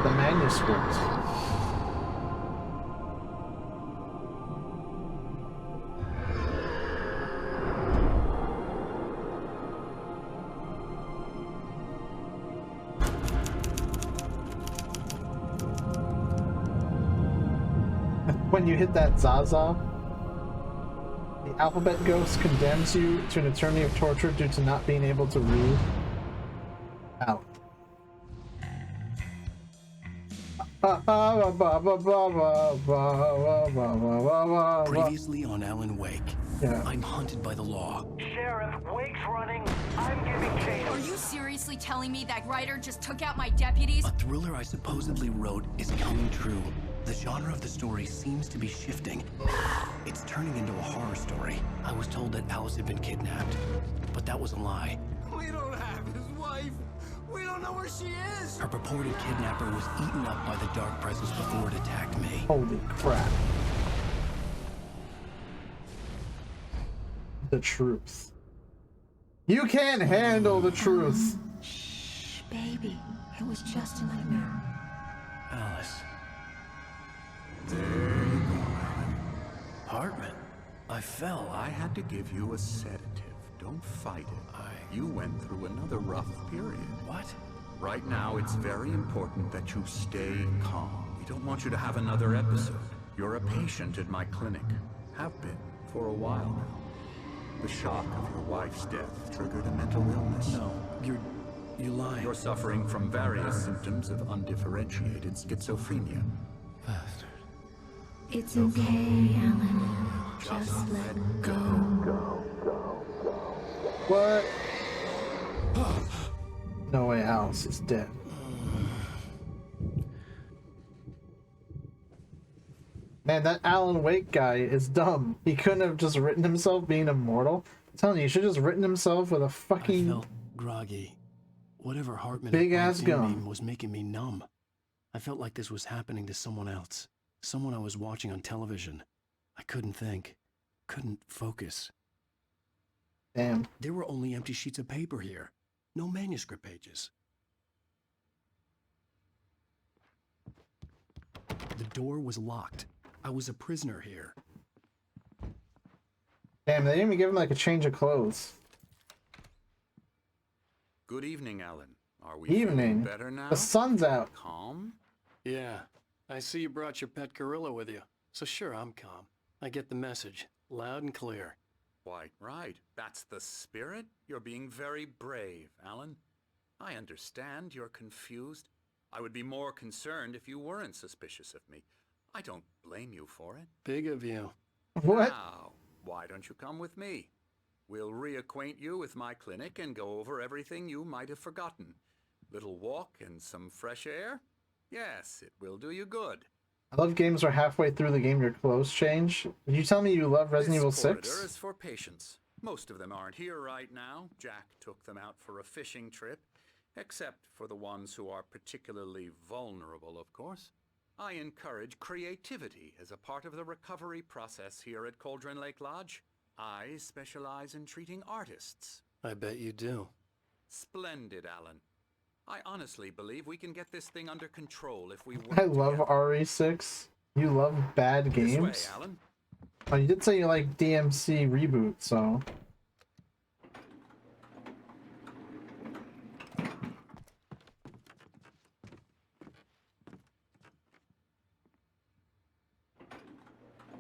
S1: the manuscript. When you hit that Zaza, the alphabet ghost condemns you to an eternity of torture due to not being able to read. Out.
S3: Previously on Alan Wake.
S1: Yeah.
S3: I'm hunted by the law.
S10: Sheriff, Wake's running. I'm giving chase.
S14: Are you seriously telling me that writer just took out my deputies?
S3: A thriller I supposedly wrote is coming true. The genre of the story seems to be shifting. It's turning into a horror story. I was told that Alice had been kidnapped, but that was a lie.
S6: We don't have his wife! We don't know where she is!
S3: Her purported kidnapper was eaten up by the dark presence before it attacked me.
S1: Holy crap. The truth. You can't handle the truth.
S18: Shh, baby. It was just a nightmare.
S3: Alice. There you go, Alan. Hartman, I fell.
S20: I had to give you a sedative. Don't fight it. You went through another rough period.
S3: What?
S20: Right now, it's very important that you stay calm. We don't want you to have another episode. You're a patient at my clinic. Have been for a while now. The shock of your wife's death triggered a mental illness.
S3: No, you're lying.
S20: You're suffering from various symptoms of undifferentiated schizophrenia.
S3: Bastard.
S18: It's okay, Alan. Just let go.
S1: What? No way Alice is dead. Man, that Alan Wake guy is dumb. He couldn't have just written himself being immortal. I'm telling you, he should have just written himself with a fucking...
S3: I felt groggy. Whatever Hartman
S1: big
S3: had
S1: ass
S3: pumped in
S1: gum
S3: me was making me numb. I felt like this was happening to someone else. Someone I was watching on television. I couldn't think. Couldn't focus.
S1: Damn.
S3: There were only empty sheets of paper here. No manuscript pages. The door was locked. I was a prisoner here.
S1: Damn, they didn't even give him like a change of clothes.
S20: Good evening, Alan. Are we
S1: Evening.
S20: feeling better now?
S1: The sun's out.
S20: Calm?
S3: Yeah. I see you brought your pet gorilla with you. So sure, I'm calm. I get the message. Loud and clear.
S20: Quite right. That's the spirit. You're being very brave, Alan. I understand you're confused. I would be more concerned if you weren't suspicious of me. I don't blame you for it.
S3: Big of you.
S1: What?
S20: Now, why don't you come with me? We'll reacquaint you with my clinic and go over everything you might have forgotten. Little walk and some fresh air? Yes, it will do you good.
S1: I love games where halfway through the game your clothes change. Did you tell me you love Resident Evil 6?
S20: This corridor is for patients. Most of them aren't here right now. Jack took them out for a fishing trip. Except for the ones who are particularly vulnerable, of course. I encourage creativity as a part of the recovery process here at Cauldron Lake Lodge. I specialize in treating artists.
S3: I bet you do.
S20: Splendid, Alan. I honestly believe we can get this thing under control if we work
S1: I love
S20: together.
S1: RE6. You love bad games?
S20: This way, Alan.
S1: Oh, you did say you like DMC Reboot, so...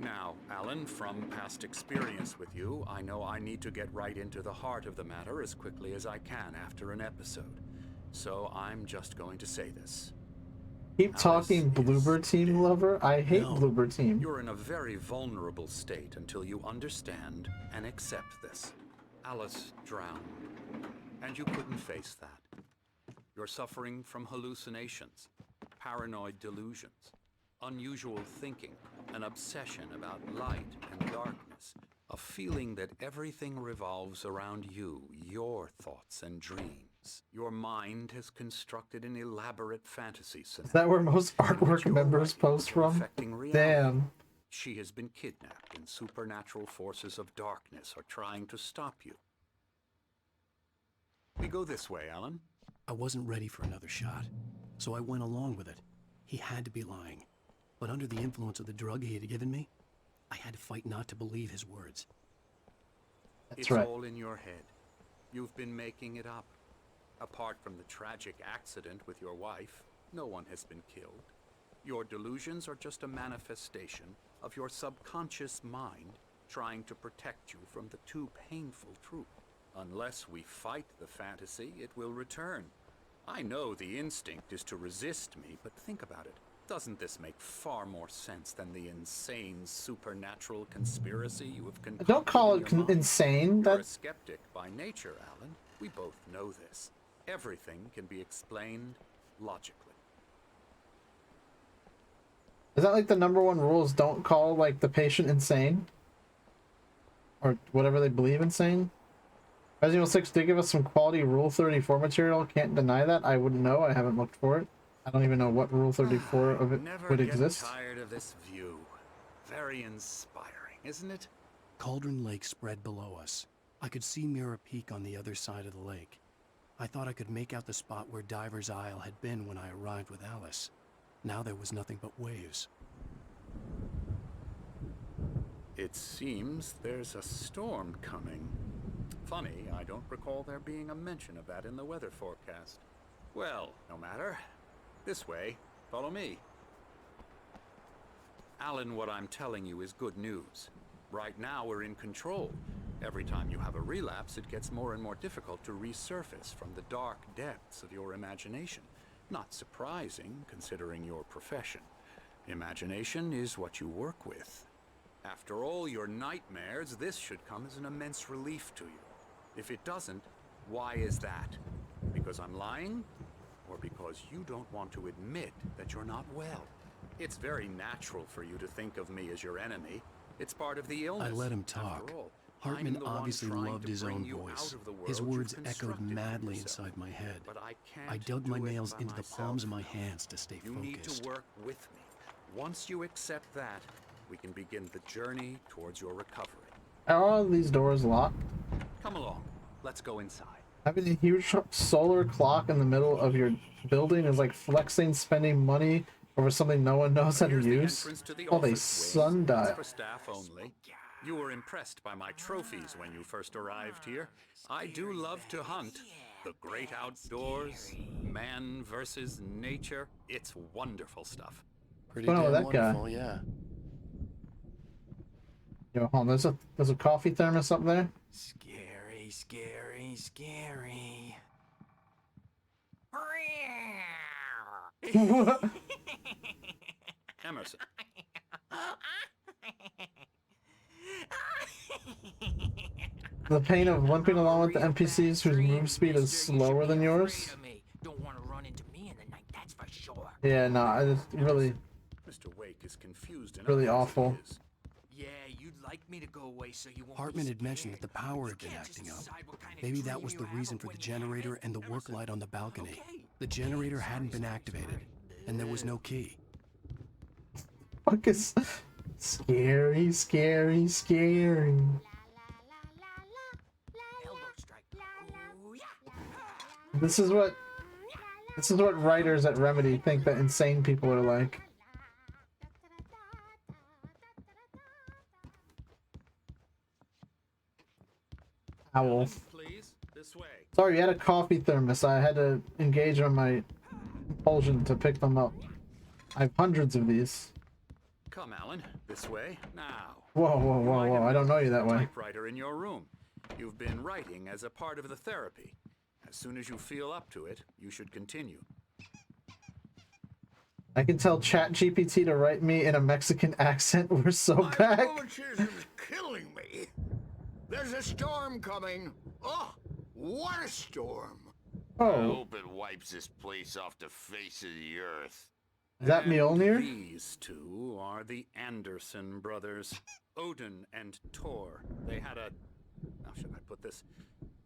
S20: Now, Alan, from past experience with you, I know I need to get right into the heart of the matter as quickly as I can after an episode. So I'm just going to say this.
S1: Keep talking, Bloober Team lover. I hate Bloober Team.
S20: You're in a very vulnerable state until you understand and accept this. Alice drowned, and you couldn't face that. You're suffering from hallucinations, paranoid delusions, unusual thinking, an obsession about light and darkness, a feeling that everything revolves around you, your thoughts and dreams. Your mind has constructed an elaborate fantasy scenario.
S1: Is that where most artwork members post from? Damn.
S20: She has been kidnapped, and supernatural forces of darkness are trying to stop you. We go this way, Alan.
S3: I wasn't ready for another shot, so I went along with it. He had to be lying. But under the influence of the drug he had given me, I had to fight not to believe his words.
S20: It's all in your head. You've been making it up. Apart from the tragic accident with your wife, no one has been killed. Your delusions are just a manifestation of your subconscious mind trying to protect you from the too painful truth. Unless we fight the fantasy, it will return. I know the instinct is to resist me, but think about it. Doesn't this make far more sense than the insane supernatural conspiracy you have concocted?
S1: Don't call it insane.
S20: You're a skeptic by nature, Alan. We both know this. Everything can be explained logically.
S1: Is that like the #1 rule is don't call like the patient insane? Or whatever they believe insane? Resident Evil 6 did give us some quality Rule 34 material. Can't deny that. I wouldn't know. I haven't looked for it. I don't even know what Rule 34 of it would exist.
S20: Never get tired of this view. Very inspiring, isn't it?
S3: Cauldron Lake spread below us. I could see Mirror Peak on the other side of the lake. I thought I could make out the spot where Diver's Isle had been when I arrived with Alice. Now there was nothing but waves.
S20: It seems there's a storm coming. Funny, I don't recall there being a mention of that in the weather forecast. Well, no matter. This way. Follow me. Alan, what I'm telling you is good news. Right now we're in control. Every time you have a relapse, it gets more and more difficult to resurface from the dark depths of your imagination. Not surprising, considering your profession. Imagination is what you work with. After all your nightmares, this should come as an immense relief to you. If it doesn't, why is that? Because I'm lying? Or because you don't want to admit that you're not well? It's very natural for you to think of me as your enemy. It's part of the illness.
S3: I let him talk. Hartman obviously loved his own voice. His words echoed madly inside my head. I dug my nails into the palms of my hands to stay focused.
S20: You need to work with me. Once you accept that, we can begin the journey towards your recovery.
S1: Are all these doors locked?
S20: Come along. Let's go inside.
S1: Having a huge solar clock in the middle of your building is like flexing, spending money over something no one knows how to use. Called a sundial.
S20: For staff only. You were impressed by my trophies when you first arrived here. I do love to hunt. The great outdoors, man versus nature. It's wonderful stuff.
S3: Pretty damn wonderful, yeah.
S1: Yo, hold on. There's a coffee thermos up there.
S4: Scary, scary, scary.
S20: Emerson.
S1: The pain of limping along with the NPCs whose move speed is slower than yours.
S4: Don't want to run into me in the night, that's for sure.
S1: Yeah, no, it's really,
S20: Mr. Wake is confused enough
S1: really
S20: as
S1: awful.
S20: it is.
S21: Yeah, you'd like me to go away so you won't
S3: Hartman
S21: be
S3: had mentioned that
S21: scared.
S3: the power
S21: You
S3: had been
S21: can't just
S3: acting up.
S21: decide what kind of
S3: Maybe that
S21: dream
S3: was
S21: you
S3: the
S21: have
S3: reason
S21: of
S3: for the
S21: when you have
S3: generator
S21: it.
S3: and the work light on the balcony.
S21: Okay.
S3: The generator hadn't been activated, and there was no key.
S1: Fuck is scary, scary, scary. This is what writers at Remedy think that insane people are like. Owl.
S2: Please, this way.
S1: Sorry, you had a coffee thermos. I had to engage on my compulsion to pick them up. I have hundreds of these.
S20: Come, Alan, this way now.
S1: Whoa, whoa, whoa, whoa! I don't know you that way.
S20: Typewriter in your room. You've been writing as a part of the therapy. As soon as you feel up to it, you should continue.
S1: I can tell ChatGPT to write me in a Mexican accent. We're so back.
S19: Romanticism is killing me. There's a storm coming. Oh, what a storm.
S1: Oh.
S22: I hope it wipes this place off the face of the earth.
S1: Is that Mjolnir?
S20: These two are the Anderson brothers, Odin and Thor. They had a, how should I put this?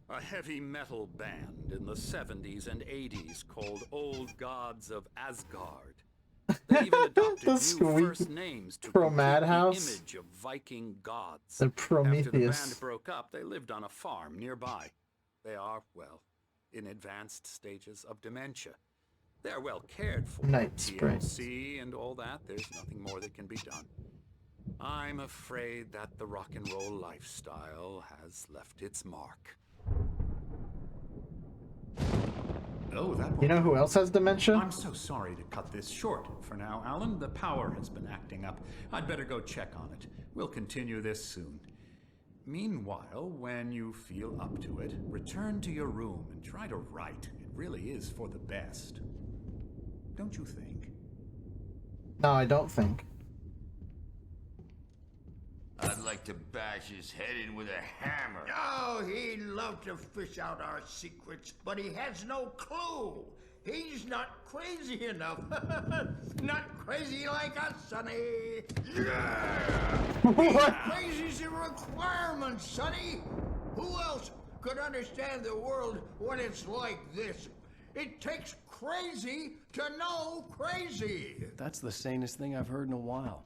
S20: A heavy metal band in the 70s and 80s called Old Gods of Asgard. They even adopted new first names to complete the image of Viking gods.
S1: The Prometheus.
S20: After the band broke up, they lived on a farm nearby. They are, well, in advanced stages of dementia. They're well cared for.
S1: Night Springs.
S20: TLC and all that, there's nothing more that can be done. I'm afraid that the rock and roll lifestyle has left its mark. Oh, that
S1: You know who else has dementia?
S20: I'm so sorry to cut this short for now, Alan. The power has been acting up. I'd better go check on it. We'll continue this soon. Meanwhile, when you feel up to it, return to your room and try to write. It really is for the best. Don't you think?
S1: No, I don't think.
S22: I'd like to bash his head in with a hammer.
S19: Oh, he'd love to fish out our secrets, but he has no clue. He's not crazy enough. Not crazy like us, Sonny.
S1: What?
S19: Crazy's a requirement, Sonny. Who else could understand the world when it's like this? It takes crazy to know crazy.
S3: That's the sanest thing I've heard in a while.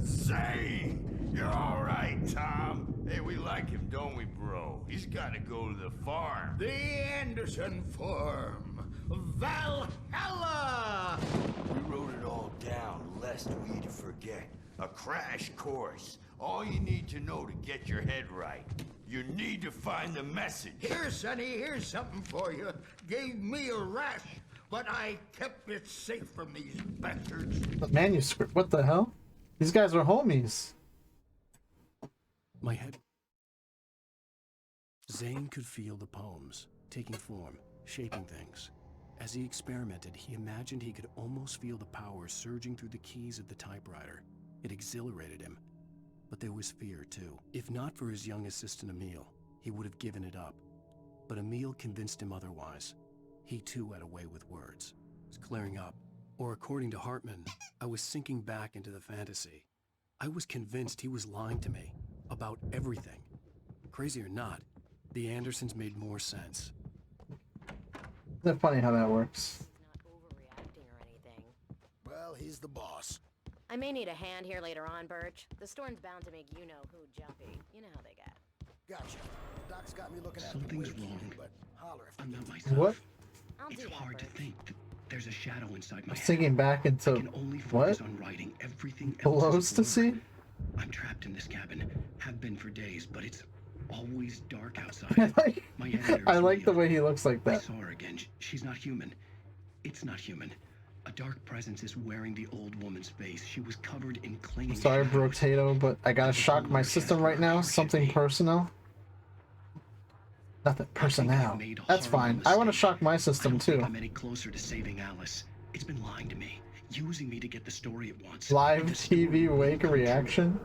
S22: Zane! You're all right, Tom. Hey, we like him, don't we, bro? He's got to go to the farm.
S19: The Anderson farm. Valhalla!
S22: We wrote it all down, lest we forget. A crash course. All you need to know to get your head right. You need to find the message.
S19: Here, Sonny, here's something for you. Gave me a rash, but I kept it safe from these bastards.
S1: The manuscript. What the hell? These guys are homies.
S3: My head. Zane could feel the poems, taking form, shaping things. As he experimented, he imagined he could almost feel the power surging through the keys of the typewriter. It exhilarated him. But there was fear, too. If not for his young assistant Emil, he would have given it up. But Emil convinced him otherwise. He, too, had a way with words. It was clearing up. Or according to Hartman, I was sinking back into the fantasy. I was convinced he was lying to me. About everything. Crazy or not, the Andersons made more sense.
S1: Isn't it funny how that works?
S23: Well, he's the boss.
S24: I may need a hand here later on, Birch. The storm's bound to make you-know-who jumpy. You know how they get.
S23: Gotcha. Doc's got me looking at
S9: Something's wrong.
S23: but holler if
S9: I'm not myself.
S1: What?
S9: It's hard to think that there's a shadow inside my
S1: I'm
S9: head.
S1: sinking back into
S9: I can only
S1: what?
S9: focus on writing. Everything
S1: Below
S9: else is
S1: to see?
S9: blurred. I'm trapped in this cabin. Have been for days, but it's always dark outside. My editor
S1: I
S9: is
S1: like the
S9: real.
S1: way he looks like
S9: I
S1: that.
S9: saw her again. She's not human. It's not human. A dark presence is wearing the old woman's face. She was covered in clinging
S1: Sorry,
S9: shadows.
S1: Brotato, but I gotta shock my system right now. Something personal. Nothing personnel. That's fine. I want to shock my system too.
S9: I'm any closer to saving Alice. It's been lying to me, using me to get the story it wants.
S1: Live TV wake reaction.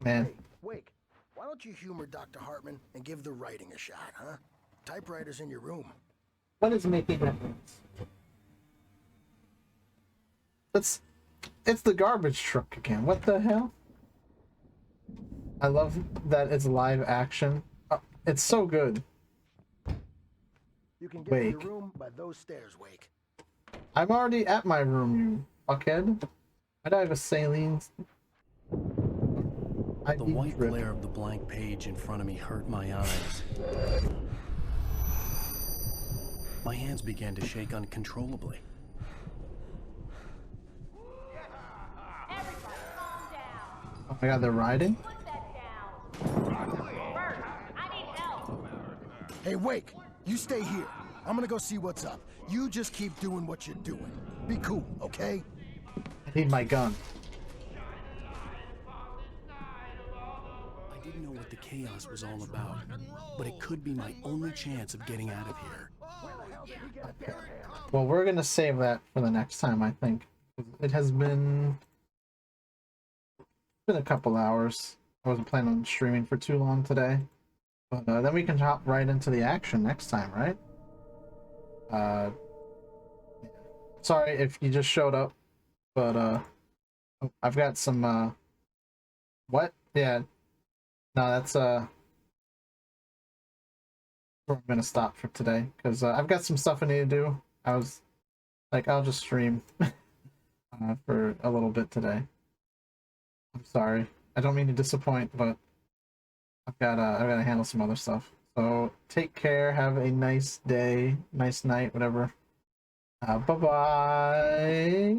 S1: Man.
S23: Hey, Wake, why don't you humor Dr. Hartman and give the writing a shot, huh? Typewriter's in your room.
S1: What is making that noise? It's the garbage truck again. What the hell? I love that it's live action. It's so good.
S23: You can get to your room by those stairs, Wake.
S1: I'm already at my room, you fuckhead. Why do I have a saline?
S3: The white glare of the blank page in front of me hurt my eyes. My hands began to shake uncontrollably.
S1: Oh my god, they're riding?
S23: Hey, Wake, you stay here. I'm gonna go see what's up. You just keep doing what you're doing. Be cool, okay?
S1: I need my gun.
S3: I didn't know what the chaos was all about, but it could be my only chance of getting out of here.
S1: Well, we're gonna save that for the next time, I think. It has been a couple hours. I wasn't planning on streaming for too long today. But then we can hop right into the action next time, right? Sorry if you just showed up, but I've got some what? Yeah. No, that's where I'm gonna stop for today, because I've got some stuff I need to do. I was like, I'll just stream for a little bit today. I'm sorry. I don't mean to disappoint, but I've gotta handle some other stuff. So take care. Have a nice day, nice night, whatever. Bye bye.